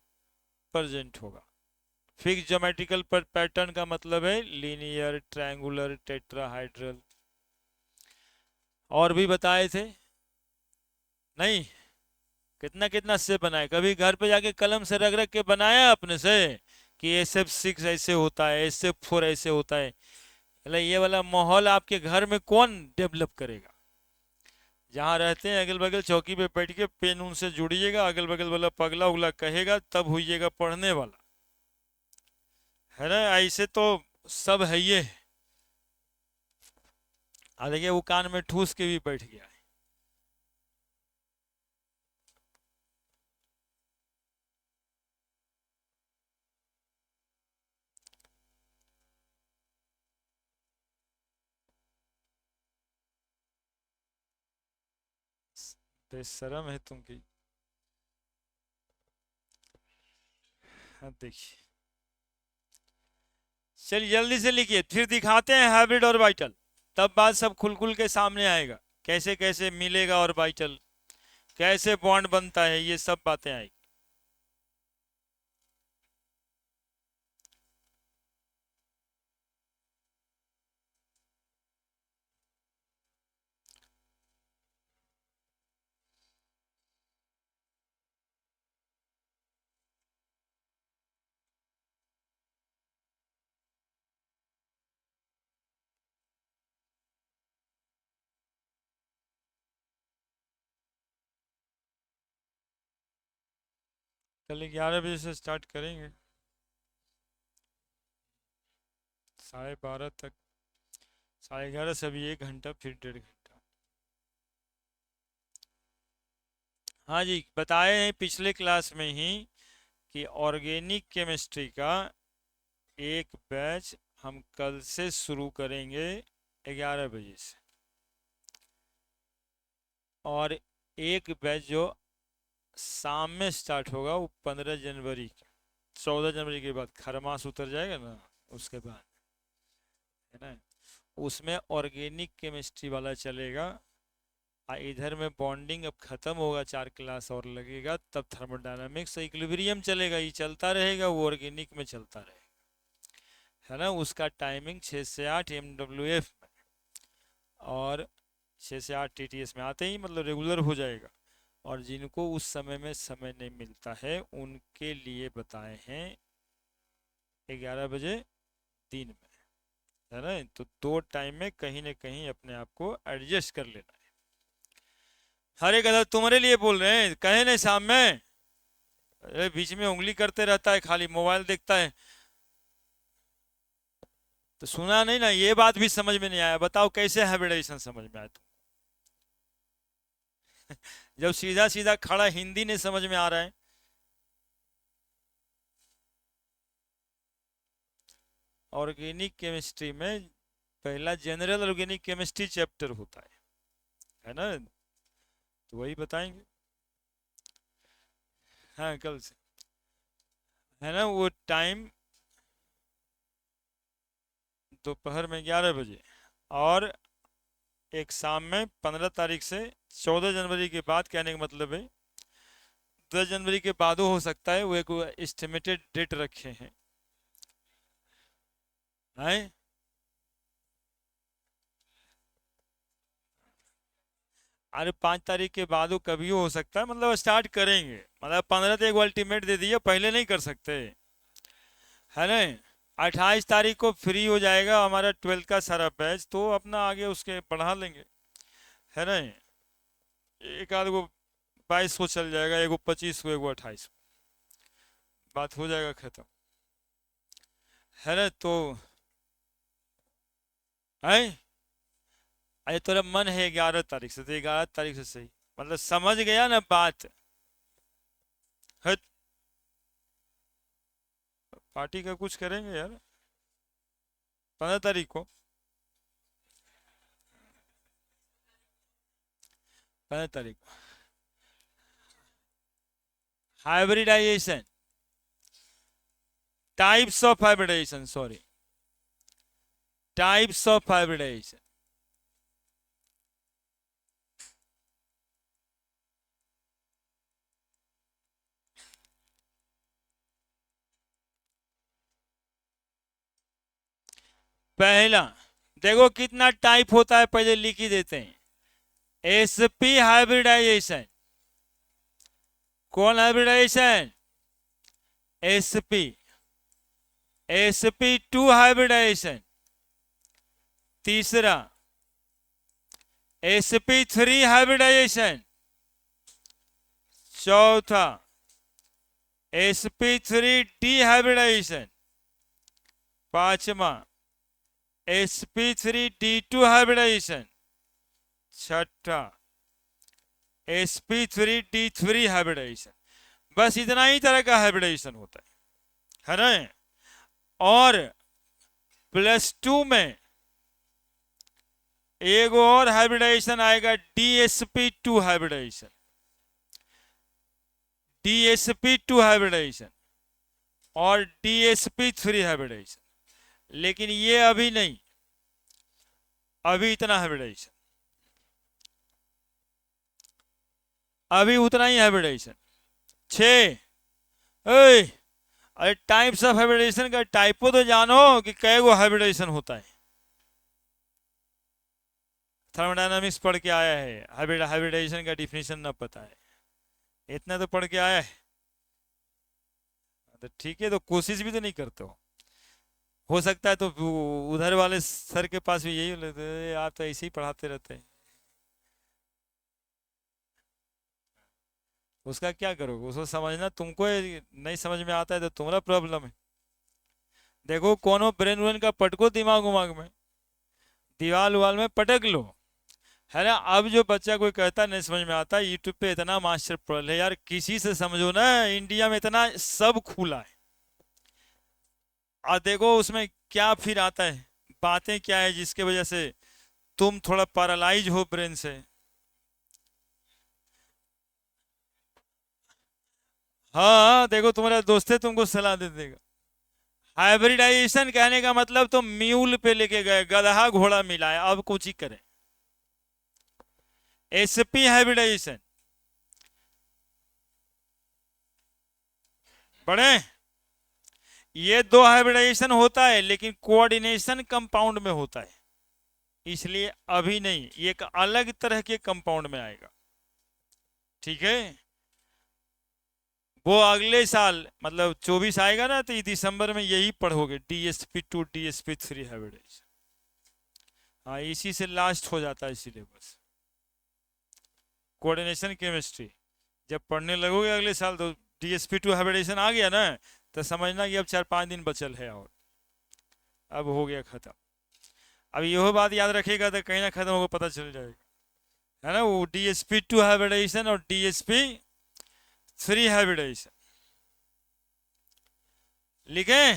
प्रेजेंट होगा। फिक्स ज्योमेट्रिकल पैटर्न का मतलब है लीनियर, ट्रायंगुलर, टेट्राहाइड्रल। और भी बताए थे नहीं? कितना कितना से बनाए, कभी घर पे जाके कलम से रख रख के बनाया अपने से कि SF6 ऐसे होता है, SF4 ऐसे होता है? मतलब ये वाला माहौल आपके घर में कौन डेवलप करेगा? जहाँ रहते हैं अगल बगल चौकी पे बैठ के पेन उन से जुड़िएगा, अगल बगल वाला पगला उगला कहेगा तब होइएगा पढ़ने वाला, है ना? ऐसे तो सब है ये। देखिए वो कान में ठूस के भी बैठ गया है। बेशरम है तुम की। हाँ देखिए, चलिए जल्दी से लिखिए, फिर दिखाते हैं हाइब्रिड ऑर्बिटल, तब बात सब खुल खुल के सामने आएगा। कैसे कैसे मिलेगा ऑर्बिटल, कैसे बॉन्ड बनता है, ये सब बातें आएगी। कल 11 बजे से स्टार्ट करेंगे, 12:30 तक, 11:30 से अभी 1 घंटा, फिर 1.5 घंटा। हाँ जी, बताए हैं पिछले क्लास में ही कि ऑर्गेनिक केमिस्ट्री का एक बैच हम कल से शुरू करेंगे 11 बजे से, और एक बैच जो शाम में स्टार्ट होगा वो 15 जनवरी, 14 जनवरी के बाद खरमास उतर जाएगा ना, उसके बाद, है ना? उसमें ऑर्गेनिक केमिस्ट्री वाला चलेगा। इधर में बॉन्डिंग अब खत्म होगा, 4 क्लास और लगेगा, तब थर्मोडायनामिक्स इक्विलिब्रियम चलेगा, ये चलता रहेगा, वो ऑर्गेनिक में चलता रहेगा, है ना? उसका टाइमिंग 6 से 8 MWF में, और 6 से 8 TTS में आते ही मतलब रेगुलर हो जाएगा। और जिनको उस समय में समय नहीं मिलता है उनके लिए बताए हैं 11 बजे दिन में, है ना? तो 2 टाइम में कहीं ना कहीं अपने आप को एडजस्ट कर लेना है। हर एक अदर तुम्हारे लिए बोल रहे हैं, कहे नहीं शाम में, अरे बीच में उंगली करते रहता है, खाली मोबाइल देखता है। तो सुना नहीं ना, ये बात भी समझ में नहीं आया, बताओ कैसे हाइब्रिडाइजेशन समझ में आया तुम? जब सीधा सीधा खड़ा हिंदी नहीं समझ में आ रहा है। ऑर्गेनिक केमिस्ट्री में पहला जनरल ऑर्गेनिक केमिस्ट्री चैप्टर होता है ना? तो वही बताएंगे, हाँ कल से, है ना? वो टाइम दोपहर में 11 बजे, और एक शाम में 15 तारीख से 14 जनवरी के बाद, कहने का मतलब है 10 जनवरी के बाद हो सकता है, वो एक एस्टिमेटेड डेट रखे हैं। अरे 5 तारीख के बाद वो कभी हो सकता है, मतलब स्टार्ट करेंगे, मतलब 15 तो एक अल्टीमेट दे दिया, पहले नहीं कर सकते, है ना? 28 तारीख को फ्री हो जाएगा हमारा 12th का सारा बैच, तो अपना आगे उसके बढ़ा लेंगे, है ना? एक आध गो 2200 चल जाएगा, एगो 25 को, एगो 28, बात हो जाएगा खत्म, है ना? तो है, अरे तेरा मन है 11 तारीख से, तो 11 तारीख से सही, मतलब समझ गया ना बात? है, पार्टी का कुछ करेंगे यार 15 तारीख को, 15 तारीख को hybridization, types of hybridization, sorry, types of hybridization, पहला देखो कितना टाइप होता है, पहले लिख ही देते हैं। sp हाइब्रिडाइजेशन, कौन हाइब्रिडाइजेशन? sp। sp2 हाइब्रिडाइजेशन, तीसरा। sp3 हाइब्रिडाइजेशन, चौथा। sp3 हाइब्रिडाइजेशन, पांचवा। sp3 हाइब्रिडाइजेशन, छठा। sp3 hybridisation. बस इतना ही तरह का हाइब्रिडाइजेशन होता है ना। और +2 में एक और हाइब्रिडाइजेशन आएगा, dsp2 हाइब्रिडाइजेशन, dsp2 हाइब्रिडाइजेशन और dsp3 हाइब्रिडाइजेशन। लेकिन ये अभी नहीं, अभी इतना हाइब्रिडाइजेशन, अभी उतना ही हाइब्रिडाइजेशन। 6। अरे टाइप्स ऑफ हाइब्रिडाइजेशन का टाइपो तो जानो कि कै गो हाइब्रिडाइजेशन होता है। थर्मोडायनामिक्स पढ़ के आया है, हाइब्रिडाइजेशन का डिफिनेशन ना पता है, इतना तो पढ़ के आया है। तो ठीक है, तो कोशिश भी तो नहीं करते हो सकता है तो उधर वाले सर के पास भी यही, आप तो ऐसे ही पढ़ाते रहते हैं। उसका क्या करोगे, उसको समझना तुमको नहीं समझ में आता है तो तुम्हारा प्रॉब्लम है। देखो कोनो ब्रेन व्रेन का पटको दिमाग उमाग में, दीवाल उवाल में पटक लो, है ना। अब जो बच्चा कोई कहता नहीं समझ में आता, यूट्यूब पे इतना मास्टर पढ़ ले यार, किसी से समझो ना, इंडिया में इतना सब खुला है। और देखो उसमें क्या फिर आता है, बातें क्या है जिसके वजह से तुम थोड़ा पैरालाइज हो ब्रेन से। हाँ देखो तुम्हारा दोस्त है, तुमको सलाह दे देगा। हाइब्रिडाइजेशन कहने का मतलब तो म्यूल पे लेके गए, गधा घोड़ा मिलाए, अब कुछ ही करें। sp हाइब्रिडाइजेशन पढ़े, ये दो हाइब्रिडाइजेशन होता है लेकिन कोऑर्डिनेशन कंपाउंड में होता है, इसलिए अभी नहीं, ये एक अलग तरह के कंपाउंड में आएगा। ठीक है, वो अगले साल मतलब 24 आएगा ना, तो दिसंबर में यही पढ़ोगे, dsp2 dsp3 हाइब्रिडाइजेशन। हाँ इसी से लास्ट हो जाता है सिलेबस, कोऑर्डिनेशन केमिस्ट्री। जब पढ़ने लगोगे अगले साल तो dsp2 हाइब्रिडाइजेशन आ गया ना, तो समझना कि अब 4-5 दिन बचल है और अब हो गया खत्म। अब यह बात याद रखेगा तो कहीं ना खत्म होगा पता चल जाएगा, है ना। वो dsp2 हाइब्रिडाइजेशन और dsp3 हाइब्रिडाइजेशन लिखे।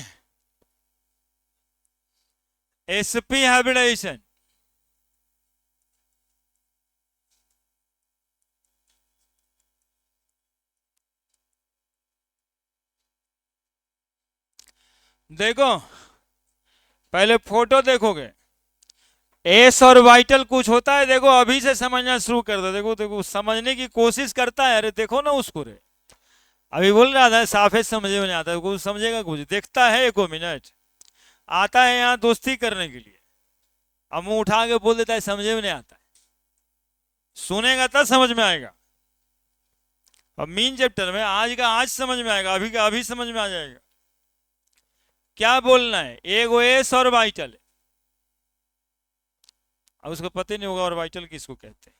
sp हाइब्रिडाइजेशन देखो, पहले फोटो देखोगे, एस और वाइटल कुछ होता है, देखो अभी से समझना शुरू कर दो। देखो देखो समझने की कोशिश करता है, अरे देखो ना उसको रे, अभी बोल रहा था साफे समझे में नहीं आता, कुछ समझेगा, कुछ देखता है, 1 मिनट आता है यहाँ दोस्ती करने के लिए, अब मुंह उठा के बोल देता है समझे में नहीं आता है। सुनेगा तब समझ में आएगा। अब मीन चैप्टर में आज का आज समझ में आएगा, अभी का अभी समझ में आ जाएगा। क्या बोलना है, एगो एस और वाइटल, अब उसको पता ही नहीं होगा और वाइटल किसको कहते हैं।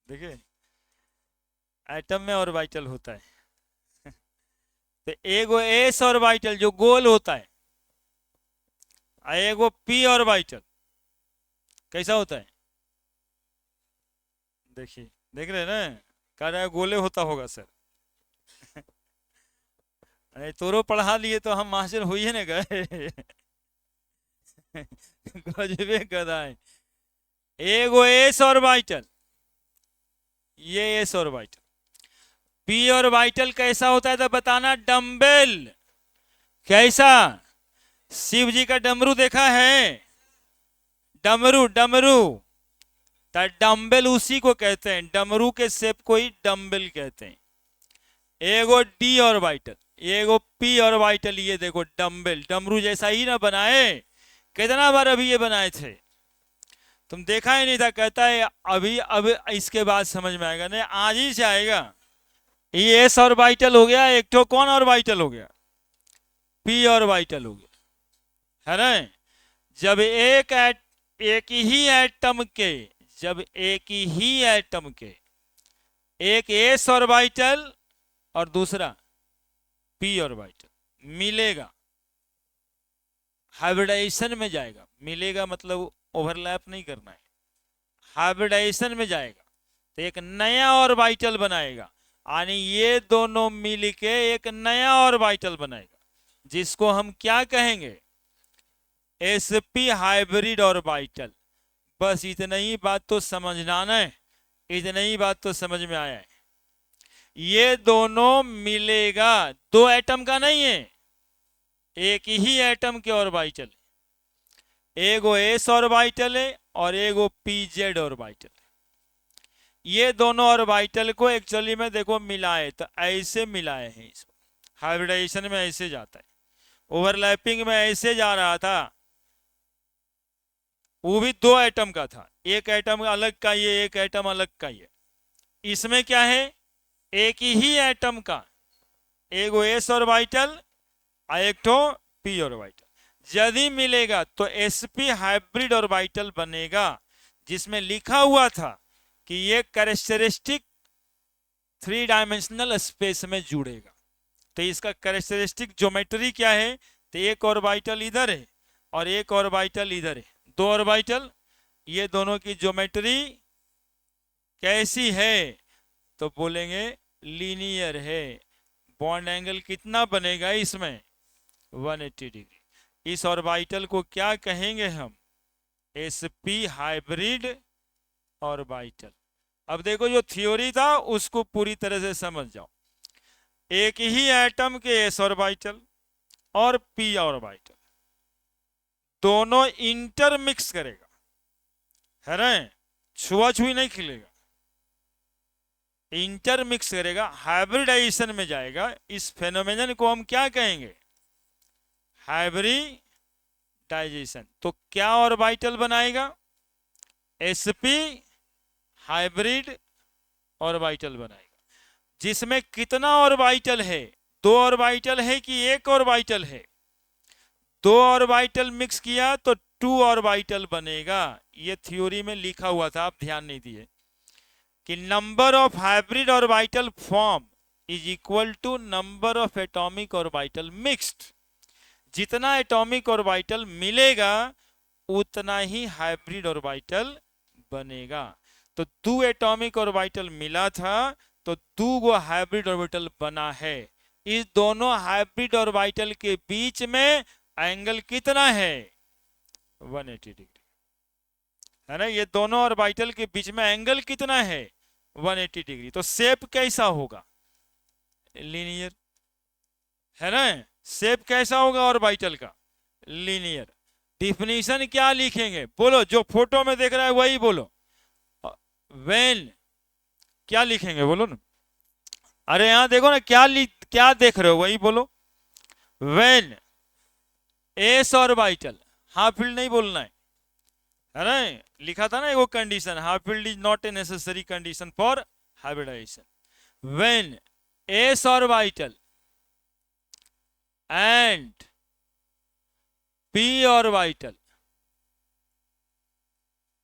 देखिए एटम में और वाइटल होता है। तो एगो एस और वाइटल जो गोल होता है, एगो पी और वाइटल कैसा होता है, देखिए देख रहे हैं ना, कह रहा है गोले होता होगा सर। अरे तोरो पढ़ा लिए तो हम मास्टर हुई ना गए। गजबे गधा है। एगो एस और वाइटल, ये एस और वाइटल, पी और वाइटल कैसा होता है तो बताना। डम्बेल कैसा, शिव जी का डमरू देखा है, डमरू डमरू, तो डम्बेल उसी को कहते हैं, डमरू के शेप को ही डम्बेल कहते हैं। एगो डी और वाइटल, ये एगो पी ऑर्बिटल, ये देखो डम्बल डमरू जैसा ही ना बनाए, कितना बार अभी ये बनाए थे, तुम देखा ही नहीं था, कहता है अभी अब इसके बाद समझ में आएगा, नहीं आज ही से आएगा। ये एस ऑर्बिटल हो गया, एक तो कौन ऑर्बिटल हो गया, पी ऑर्बिटल हो गया, है ना। जब एक ही एटम के, जब एक ही एटम के एक एस ऑर्बिटल और दूसरा पी ऑर्बिटल मिलेगा, हाइब्रिडाइजेशन में जाएगा, मिलेगा मतलब ओवरलैप नहीं करना है, हाइब्रिडाइजेशन में जाएगा तो एक नया ऑर्बिटल बनाएगा, यानी ये दोनों मिलके एक नया ऑर्बिटल बनाएगा, जिसको हम क्या कहेंगे, sp हाइब्रिड ऑर्बिटल। बस इतना ही बात तो समझना है, इतना ही बात तो समझ में आया है। ये दोनों मिलेगा, दो एटम का नहीं है, एक ही एटम के ऑर्बिटल, एगो एस ऑर्बिटल है और एगो pz ऑर्बिटल। ये दोनों ऑर्बिटल को एक्चुअली में देखो मिलाए तो ऐसे मिलाए हैं, इसको हाइब्रिडाइजेशन में ऐसे जाता है, ओवरलैपिंग में ऐसे जा रहा था, वो भी दो एटम का था, एक एटम अलग का ये, एक एटम अलग का ये। इसमें क्या है, एक ही एटम का एगो एस ऑर्बिटल और एक तो पी ऑर्बिटल यदि मिलेगा तो sp हाइब्रिड ऑर्बिटल बनेगा, जिसमें लिखा हुआ था कि ये कैरेक्टरिस्टिक 3 डायमेंशनल स्पेस में जुड़ेगा। तो इसका कैरेक्टरिस्टिक ज्योमेट्री क्या है, तो एक ऑर्बिटल इधर है और एक ऑर्बिटल इधर है, दो ऑर्बिटल, ये दोनों की ज्योमेट्री कैसी है, तो बोलेंगे लीनियर है। बॉन्ड एंगल कितना बनेगा इसमें, 180 डिग्री। इस ऑर्बिटल को क्या कहेंगे हम, sp हाइब्रिड ऑर्बिटल। अब देखो जो थ्योरी था उसको पूरी तरह से समझ जाओ, एक ही एटम के एस ऑर्बिटल और पी ऑर्बिटल दोनों इंटरमिक्स करेगा, है ना, छुआछुई नहीं खिलेगा, इंटरमिक्स करेगा, हाइब्रिडाइजेशन में जाएगा। इस फेनोमेनन को हम क्या कहेंगे, हाइब्रिडाइजेशन। तो क्या ऑर्बिटल बनाएगा, sp हाइब्रिड ऑर्बिटल बनाएगा, जिसमें कितना ऑर्बिटल है, दो ऑर्बिटल है कि एक ऑर्बिटल है, दो ऑर्बिटल मिक्स किया तो 2 ऑर्बिटल बनेगा। ये थ्योरी में लिखा हुआ था, आप ध्यान नहीं दिए, कि number of hybrid orbital form is equal to number of atomic orbital mixed. जितना एटॉमिक ऑर्बिटल मिलेगा उतना ही हाइब्रिड ऑर्बिटल बनेगा। तो 2 एटॉमिक ऑर्बिटल मिला था तो 2 गो हाइब्रिड ऑर्बिटल बना है। इस दोनों हाइब्रिड ऑर्बिटल के बीच में एंगल कितना है, 180 डिग्री, है ना। ये दोनों ऑर्बिटल के बीच में एंगल कितना है, 180 डिग्री। तो शेप कैसा होगा, लीनियर, है ना। शेप कैसा होगा ऑर्बिटल का, लीनियर। डिफिनीशन क्या लिखेंगे, बोलो, जो फोटो में देख रहा है वही बोलो। व्हेन क्या लिखेंगे, बोलो ना। अरे यहां देखो ना, क्या देख रहे हो वही बोलो। When s orbital, half filled नहीं बोलना है ना। लिखा था ना एगो condition, half filled is not a necessary condition for hybridization. When s orbital and p orbital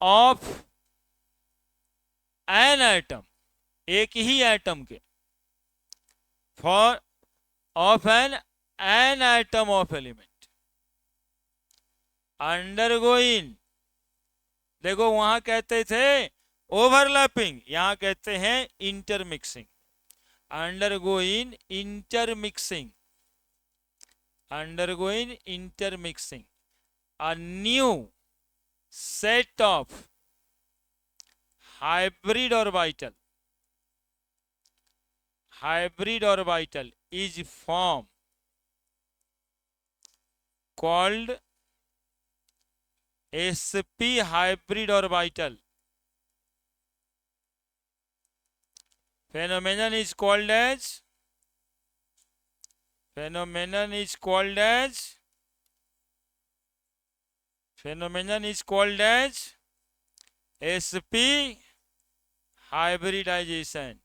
of an atom, एक ही एटम के, for of an atom of element undergoing, देखो वहां कहते थे ओवरलैपिंग, यहां कहते हैं intermixing. Undergoing intermixing, undergoing intermixing a new set of hybrid orbital, hybrid orbital is formed called sp hybrid orbital. Phenomenon is called as phenomenon is called as sp hybridization,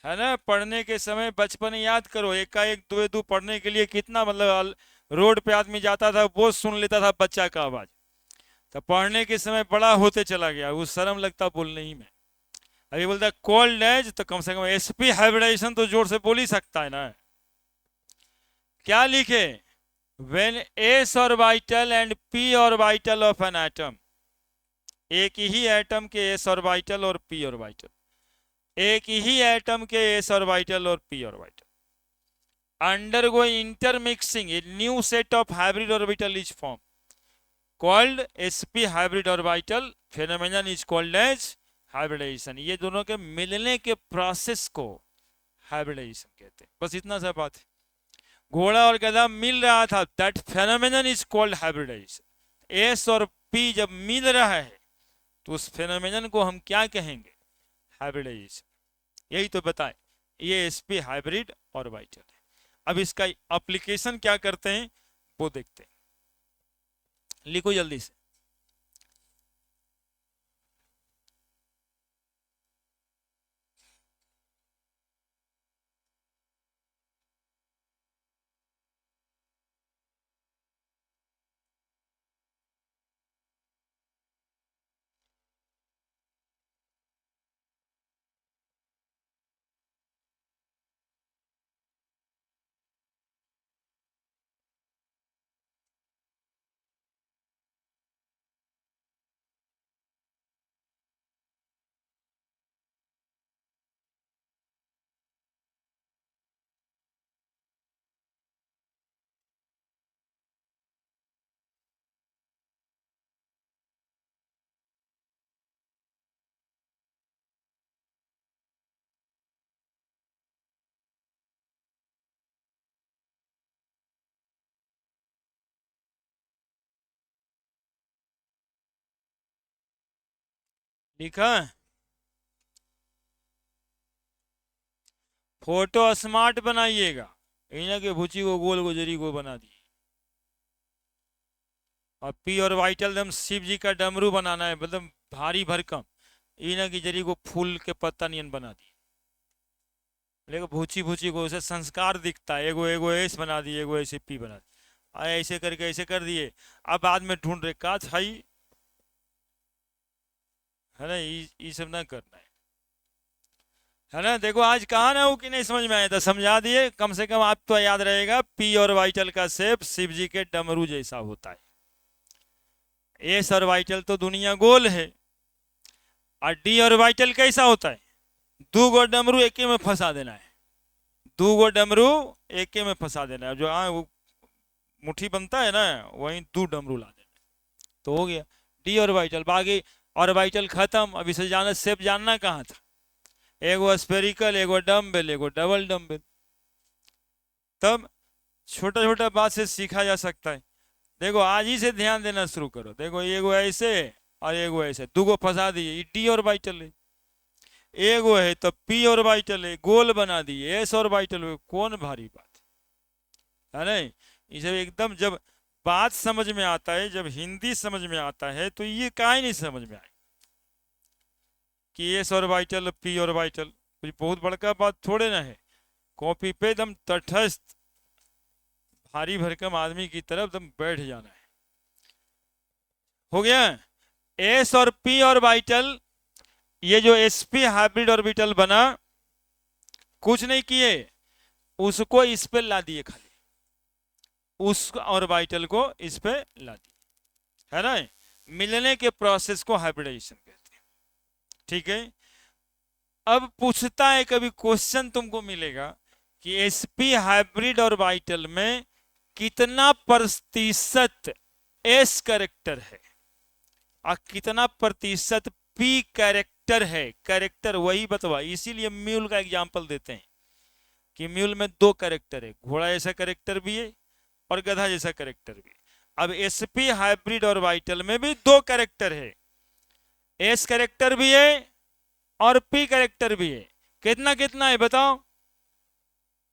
है ना। पढ़ने के समय बचपन याद करो, एकाएक दुए दू पढ़ने के लिए कितना मतलब रोड पे आदमी जाता था वो सुन लेता था बच्चा का आवाज, तो पढ़ने के समय बड़ा होते चला गया, वो शर्म लगता बोलने ही में। अभी बोलता कोल्ड एज, तो कम से कम sp हाइब्रिडाइजेशन तो जोर से बोल ही सकता है ना। क्या लिखे, when s orbital and p orbital of an atom, एक ही एटम के s ऑर्बिटल और p ऑर्बिटल, एक ही एटम के s ऑर्बिटल और p orbital undergo intermixing, a new set of hybrid orbital is formed called sp hybrid orbital, phenomenon is called as hybridization। ये दोनों के मिलने के प्रोसेस को हाइब्रिडाइजेशन कहते हैं। बस इतना सा बात है। घोड़ा और गधा मिल रहा था, that phenomenon is called hybridization. S और पी जब मिल रहा है तो उस फेनोमेनन को हम क्या कहेंगे, हाइब्रिडाइजेशन। यही तो बताएं, ये sp हाइब्रिड ऑर्बिटल है। अब इसका एप्लीकेशन क्या करते हैं वो देखते हैं, लिखो जल्दी से। लिखा, फोटो स्मार्ट बनाइएगा, इन्हें के भूची को गोल गुजरी को बना दी। और पी और वाइटल दम शिव जी का डमरू बनाना है, मतलब भारी भरकम, इन्हें की जरी को फूल के पत्ता नियन बना दी। लेकिन भूची भूची को उसे संस्कार दिखता है, एगो एगो ऐसे बना दिए, एगो ऐसे पी बना दिए, ऐसे करके ऐसे कर दिए। अब बाद में ढूंढ रहे का छाई, है ना, ये सब ना करना है ना। देखो आज कहा ना वो कि नहीं समझ में आया था, समझा दिए। कम से कम आप तो याद रहेगा, पी और वाइटल का शेप शिव जी के डमरू जैसा होता है। एस और वाइटल तो दुनिया गोल है, और डी और वाइटल कैसा होता है, दो गो डमरू एक में फंसा देना है, दो गो डमरू एक में फंसा देना है। जो वो मुट्ठी बनता है ना, वहीं दो डमरू ला देना, तो हो गया डी और वाइटल। बाकी और वाइटल खत्म। अब इसे जाना, शेप जानना कहाँ था, एगो स्पेरिकल, एगो डम्बेल, एगो डबल डम्बेल। तब छोटा छोटा बात से सीखा जा सकता है। देखो आज ही से ध्यान देना शुरू करो। देखो एगो ऐसे और एगो ऐसे, दूगो फंसा दिए, डी और बाइटल है। एगो है तो पी और बाइटल है, गोल बना दिए, एस और बाइटल है। कौन भारी बात है नहीं। इसे एकदम जब बात समझ में आता है, जब हिंदी समझ में आता है, तो ये काहे नहीं समझ में आए कि एस और बाइटल, पी और बाइटल कुछ बहुत बड़का बात थोड़े ना है। कॉपी पे एकदम तटस्थ भारी भरकम आदमी की तरफ तुम बैठ जाना है। हो गया। एस और पी ऑर्बिटल, ये जो sp हाइब्रिड ऑर्बिटल बना, कुछ नहीं किए, उसको इस पे ला दिए, खाली उस ऑर्बिटल को इस पे ला दिए, है ना। मिलने के प्रोसेस को हाइब्रिडाइजेशन कहते हैं। ठीक है। अब पूछता है, कभी क्वेश्चन तुमको मिलेगा कि sp हाइब्रिड ऑर्बिटल में कितना प्रतिशत s कैरेक्टर है और कितना प्रतिशत p कैरेक्टर है। कैरेक्टर वही बतवा, इसीलिए म्यूल का एग्जांपल देते हैं कि म्यूल में दो कैरेक्टर है, घोड़ा जैसा कैरेक्टर भी है और गधा जैसा कैरेक्टर भी है। अब sp हाइब्रिड ऑर्बिटल में भी दो कैरेक्टर है, s कैरेक्टर भी है और p कैरेक्टर भी है। कितना कितना है बताओ,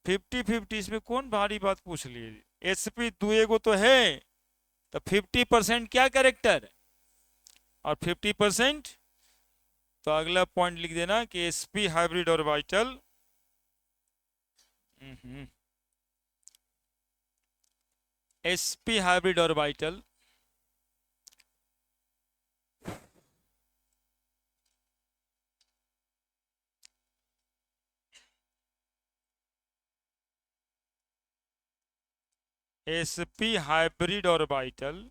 50-50 इसमें कौन भारी बात पूछ लिए? sp दुए को तो है, तो 50% क्या कैरेक्टर और 50%, तो अगला पॉइंट लिख देना कि sp hybrid orbital sp hybrid orbital sp hybrid orbital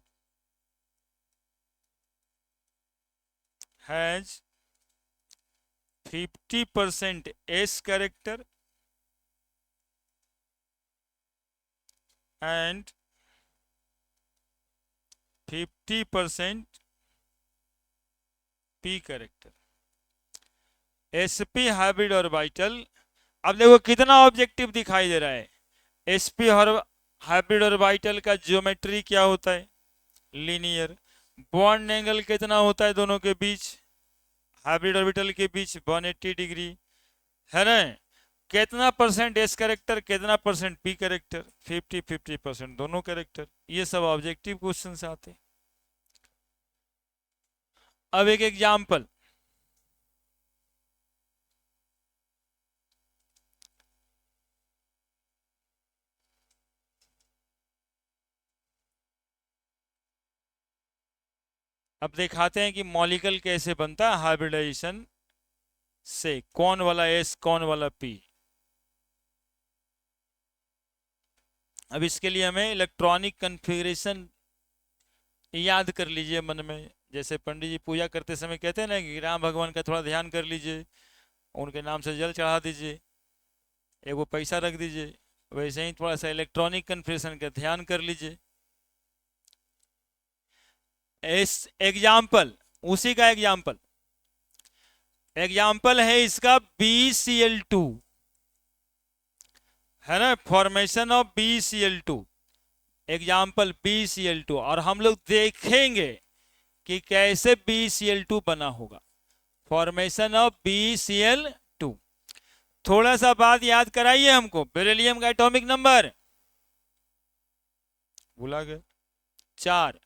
has 50% s character and 50% p character। sp hybrid orbital, अब देखो कितना ऑब्जेक्टिव दिखाई दे रहा है। sp हाइब्रिड ऑर्बिटल का ज्योमेट्री क्या होता है? लीनियर। बॉन्ड एंगल कितना होता है दोनों के बीच, हाइब्रिड ऑर्बिटल के बीच? 180 डिग्री, है ना? कितना परसेंट एस कैरेक्टर, कितना परसेंट पी कैरेक्टर? 50-50% दोनों कैरेक्टर। ये सब ऑब्जेक्टिव क्वेश्चन से आते हैं। अब एक एग्जाम्पल, अब दिखाते हैं कि मॉलिक्यूल कैसे बनता है हाइब्रिडाइजेशन से। कौन वाला एस, कौन वाला पी। अब इसके लिए हमें इलेक्ट्रॉनिक कन्फिग्रेशन याद कर लीजिए मन में। जैसे पंडित जी पूजा करते समय कहते हैं ना कि राम भगवान का थोड़ा ध्यान कर लीजिए, उनके नाम से जल चढ़ा दीजिए, एक वो पैसा रख दीजिए, वैसे ही थोड़ा सा इलेक्ट्रॉनिक कन्फिग्रेशन का ध्यान कर लीजिए। इस एग्जाम्पल, उसी का एग्जाम्पल है इसका BCl2, है ना? Formation of BCl2, example BCl2। और हम लोग देखेंगे कि कैसे BCl2 बना होगा, फॉर्मेशन ऑफ BCl2। थोड़ा सा बात याद कराइए हमको, बेरिलियम का एटॉमिक नंबर भूला गए, 4।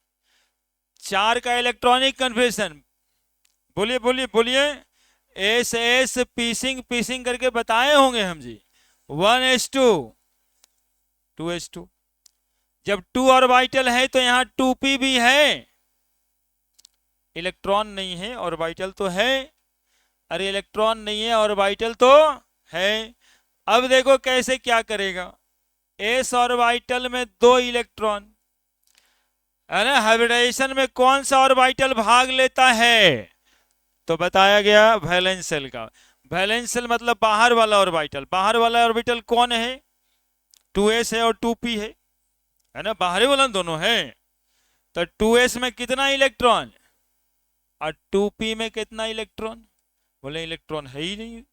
4 का इलेक्ट्रॉनिक कन्फिग्रेशन, बोलिए बोलिए बोलिए। एस पीसिंग करके बताए होंगे हम जी। 1s2 2s2। जब 2 ऑर्बिटल है तो यहाँ 2p भी है, इलेक्ट्रॉन नहीं है ऑर्बिटल तो है। अरे इलेक्ट्रॉन नहीं है ऑर्बिटल तो है। अब देखो कैसे क्या करेगा। एस ऑर्बिटल में 2 इलेक्ट्रॉन, है ना? हाइब्रिडाइजेशन में कौन सा ऑर्बिटल भाग लेता है? तो बताया गया वैलेंस शेल का। वैलेंस शेल मतलब बाहर वाला ऑर्बिटल। बाहर वाला ऑर्बिटल कौन है? 2s है और 2p है ना? बाहरी वाला दोनों है। तो 2s में कितना इलेक्ट्रॉन और 2p में कितना इलेक्ट्रॉन? बोले इलेक्ट्रॉन है ही नहीं।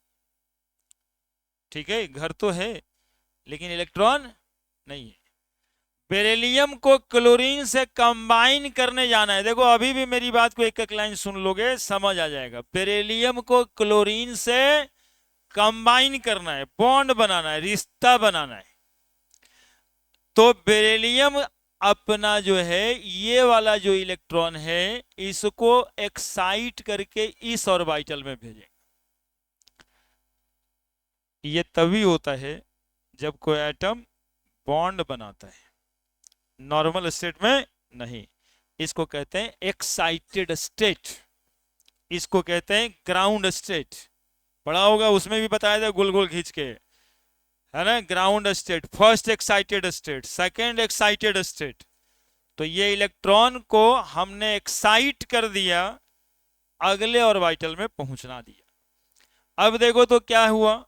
ठीक है, घर तो है लेकिन इलेक्ट्रॉन नहीं है। बेरिलियम को क्लोरीन से कंबाइन करने जाना है। देखो अभी भी मेरी बात को एक एक लाइन सुन लोगे समझ आ जाएगा। बेरिलियम को क्लोरीन से कंबाइन करना है, बॉन्ड बनाना है, रिश्ता बनाना है। तो बेरिलियम अपना जो है ये वाला जो इलेक्ट्रॉन है इसको एक्साइट करके इस ऑर्बिटल में भेजें। ये तभी होता है जब कोई एटम बॉन्ड बनाता है, नॉर्मल स्टेट में नहीं। इसको कहते हैं एक्साइटेड स्टेट, इसको कहते हैं ग्राउंड स्टेट। पढ़ा होगा, उसमें भी बताया था गोल गोल खींच के, है ना? Ground state, first excited state, second excited state. तो ये इलेक्ट्रॉन को हमने एक्साइट कर दिया, अगले ऑर्बिटल में पहुंचना दिया। अब देखो तो क्या हुआ,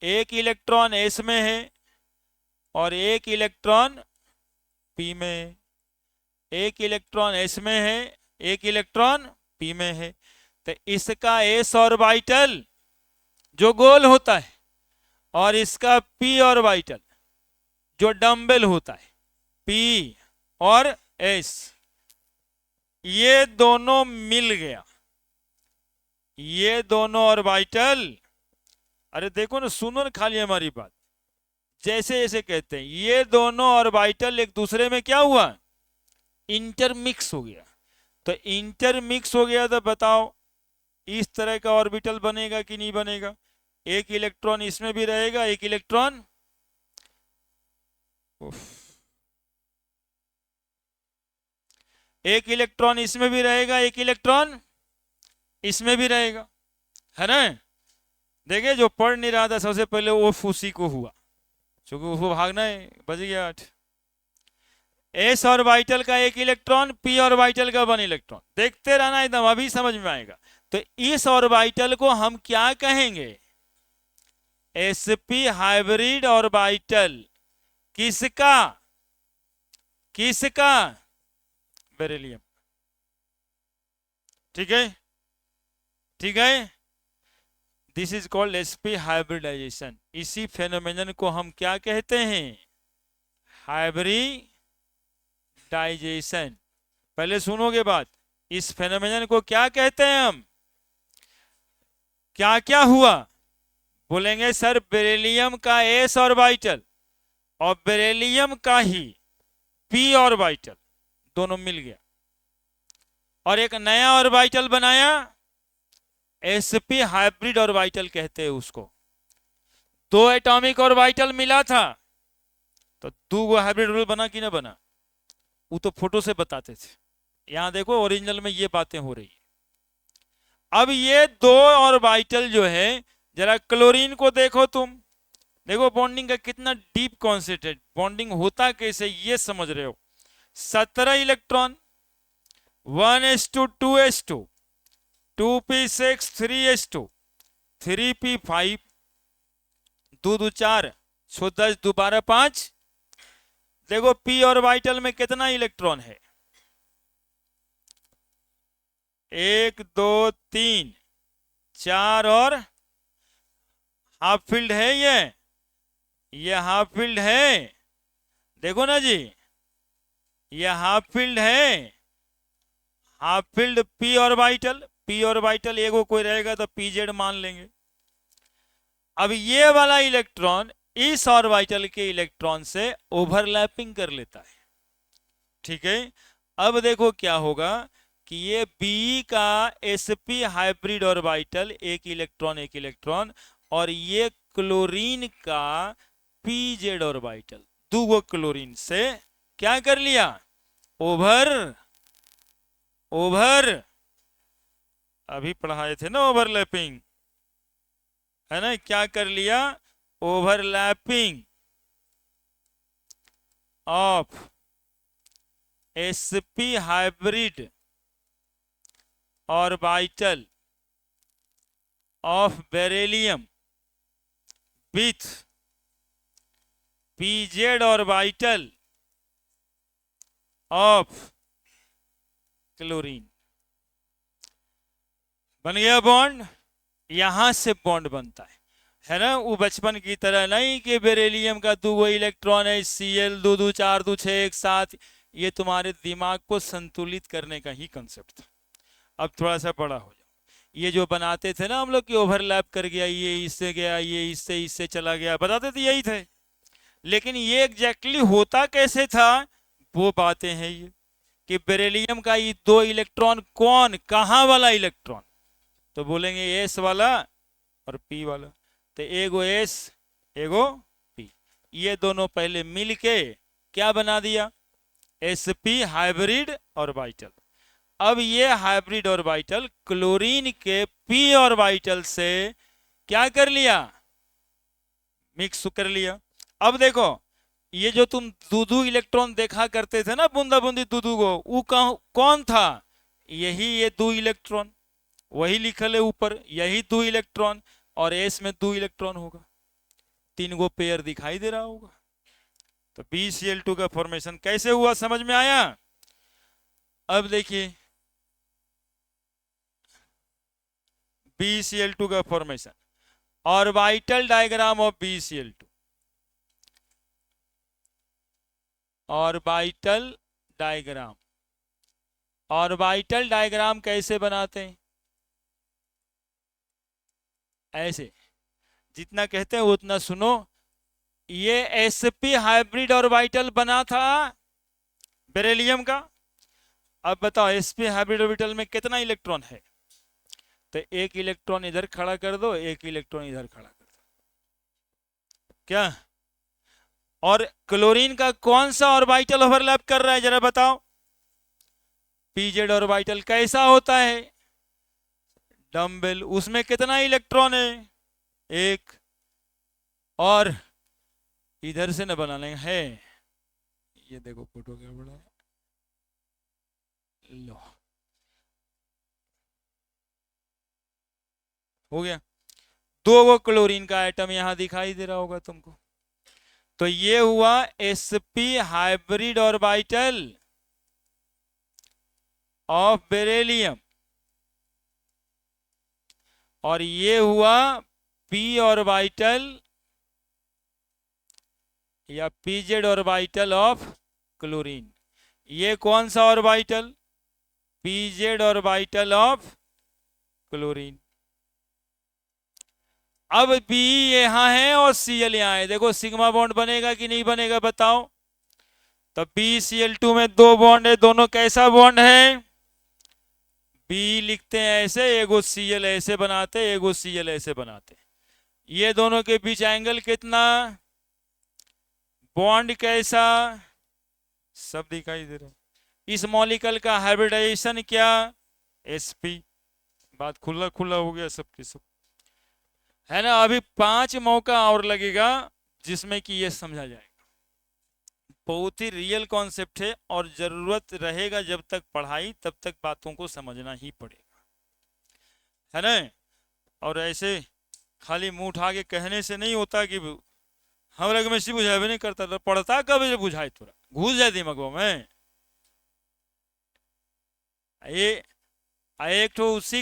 एक इलेक्ट्रॉन एस में है और एक इलेक्ट्रॉन पी में है। एक इलेक्ट्रॉन एस में है, एक इलेक्ट्रॉन पी में है। तो इसका एस ऑर्बिटल जो गोल होता है और इसका पी ऑर्बिटल जो डम्बल होता है, पी और एस, ये दोनों मिल गया, ये दोनों ऑर्बिटल। अरे देखो ना, सुनो ना खाली हमारी बात। जैसे जैसे कहते हैं ये दोनों ऑर्बिटल एक दूसरे में क्या हुआ, इंटरमिक्स हो गया। तो इंटरमिक्स हो गया तो बताओ इस तरह का ऑर्बिटल बनेगा कि नहीं बनेगा, एक इलेक्ट्रॉन इसमें भी रहेगा, एक इलेक्ट्रॉन, एक इलेक्ट्रॉन इसमें भी रहेगा, एक इलेक्ट्रॉन इसमें भी रहेगा, है ना। देखिए जो पढ़ नहीं रहा था सबसे पहले वो उसी को हुआ, क्योंकि उसको भागना है, बज गया 8। एस ऑर्बिटल का एक इलेक्ट्रॉन, पी ऑर्बिटल का 1 इलेक्ट्रॉन, देखते रहना एकदम, अभी समझ में आएगा। तो इस ऑर्बिटल को हम क्या कहेंगे, sp हाइब्रिड ऑर्बिटल। किसका, किसका, बेरिलियम। ठीक है, ठीक है, this is called sp hybridization. इसी फेनोमेनन को हम क्या कहते हैं, हाइब्रिडाइजेशन। पहले सुनोगे बात, इस फेनोमेनन को क्या कहते हैं हम, क्या क्या हुआ, बोलेंगे सर बेरिलियम का एस ऑर्बिटल और बेरिलियम का ही पी ऑर्बिटल दोनों मिल गया और एक नया ऑर्बिटल बनाया, sp हाइब्रिड ऑर्बिटल कहते हैं उसको। 2 एटॉमिक ऑर्बिटल मिला था तो 2 हाइब्रिड ऑर्बिटल बना कि ना बना, वो तो फोटो से बताते थे, यहां देखो ओरिजिनल में ये बातें हो रही है। अब ये 2 ऑर्बिटल जो है, जरा क्लोरीन को देखो तुम, देखो बॉन्डिंग का कितना डीप कॉन्सेंट्रेट, बॉन्डिंग होता कैसे ये समझ रहे हो। 17 electron, 1s2 2p6 3s2 3p5 2 2 4 6 10 2 12 5। देखो p ऑर्बिटल में कितना इलेक्ट्रॉन है, 1 2 3 4 और हाफ फील्ड है, ये हाफ फील्ड है, देखो ना जी, ये हाफ फील्ड है, half field p orbital, p orbital एगो कोई रहेगा तो pz मान लेंगे। अब ये वाला इलेक्ट्रॉन इस ऑर्बिटल के इलेक्ट्रॉन से ओवरलैपिंग कर लेता है, ठीक है। अब देखो क्या होगा कि ये B का sp हाइब्रिड ऑर्बिटल, एक इलेक्ट्रॉन, और ये क्लोरीन का pz ऑर्बिटल, 2 क्लोरीन से क्या कर लिया, ओवर अभी पढ़ाए थे ना ओवरलैपिंग, है ना, क्या कर लिया, overlapping of sp hybrid orbital of beryllium with pz orbital of chlorine. बन गया बॉन्ड, यहां से बॉन्ड बनता है ना। वो बचपन की तरह नहीं कि बेरिलियम का 2 इलेक्ट्रॉन है, Cl 2 2 4 2 6 एक साथ, ये तुम्हारे दिमाग को संतुलित करने का ही कंसेप्ट था। अब थोड़ा सा बड़ा हो जाओ, ये जो बनाते थे ना हम लोग कि ओवरलैप कर गया, ये इससे गया, ये इससे चला गया, बताते थे यही थे, लेकिन ये एग्जैक्टली होता कैसे था, वो बातें हैं ये कि बेरिलियम का ये 2 इलेक्ट्रॉन कौन, कहां वाला इलेक्ट्रॉन, तो बोलेंगे एस वाला और पी वाला, तो एगो एस एगो पी, ये दोनों पहले मिलके क्या बना दिया, sp हाइब्रिड ऑर्बिटल। अब ये हाइब्रिड ऑर्बिटल क्लोरीन के p ऑर्बिटल से क्या कर लिया, मिक्स कर लिया। अब देखो ये जो तुम 2 इलेक्ट्रॉन देखा करते थे ना, बूंदा बूंदी 2 को, वो कौन था, यही ये 2 इलेक्ट्रॉन, वही लिखल है ऊपर, यही 2 इलेक्ट्रॉन, और एस में 2 इलेक्ट्रॉन होगा, 3 पेयर दिखाई दे रहा होगा। तो BCl2 का फॉर्मेशन कैसे हुआ, समझ में आया। अब देखिए BCl2 का formation, orbital diagram of BCl2, orbital diagram, orbital diagram कैसे बनाते हैं, ऐसे, जितना कहते हैं उतना सुनो, ये sp हाइब्रिड ऑर्बिटल बना था बेरिलियम का। अब बताओ sp हाइब्रिड ऑर्बिटल में कितना इलेक्ट्रॉन है? तो एक इलेक्ट्रॉन इधर खड़ा कर दो, एक इलेक्ट्रॉन इधर खड़ा कर दो, क्या? और क्लोरीन का कौन सा ऑर्बिटल ओवरलैप कर रहा है जरा बताओ? pz ऑर्बिटल कैसा होता है? डम्बेल। उसमें कितना इलेक्ट्रॉन है? एक। और इधर से न बनाने है, ये देखो फोटो क्या बड़ा है, लो हो गया। दो वो क्लोरीन का एटम यहां दिखाई दे रहा होगा तुमको। तो ये हुआ sp hybrid orbital of beryllium, और ये हुआ p ऑर्बिटल या pz ऑर्बिटल ऑफ क्लोरीन। ये कौन सा orbital? pz orbital of chlorine. अब B यहां है और Cl यहां है, देखो सिग्मा बॉन्ड बनेगा कि नहीं बनेगा बताओ? तो BCl2 में दो बॉन्ड है, दोनों कैसा बॉन्ड है? B लिखते हैं ऐसे, एगो Cl ऐसे बनाते, एगो Cl ऐसे बनाते। ये दोनों के बीच एंगल कितना, बॉन्ड कैसा, सब दिखाई दे रहा है। इस मॉलिक्यूल का हाइब्रिडाइजेशन क्या? sp। बात खुला खुला हो गया सबके सब, है ना? अभी 5 मौका और लगेगा जिसमें कि ये समझा जाएगा। बहुत ही रियल कॉन्सेप्ट है, और जरूरत रहेगा जब तक पढ़ाई तब तक बातों को समझना ही पड़ेगा, है ना? और ऐसे खाली मुंह उठा के कहने से नहीं होता कि हम लोग में सी बुझाए भी नहीं करता, तो पढ़ता कब ये बुझाए, थोड़ा घुस जाए दिमागों में। ये एक तो उसी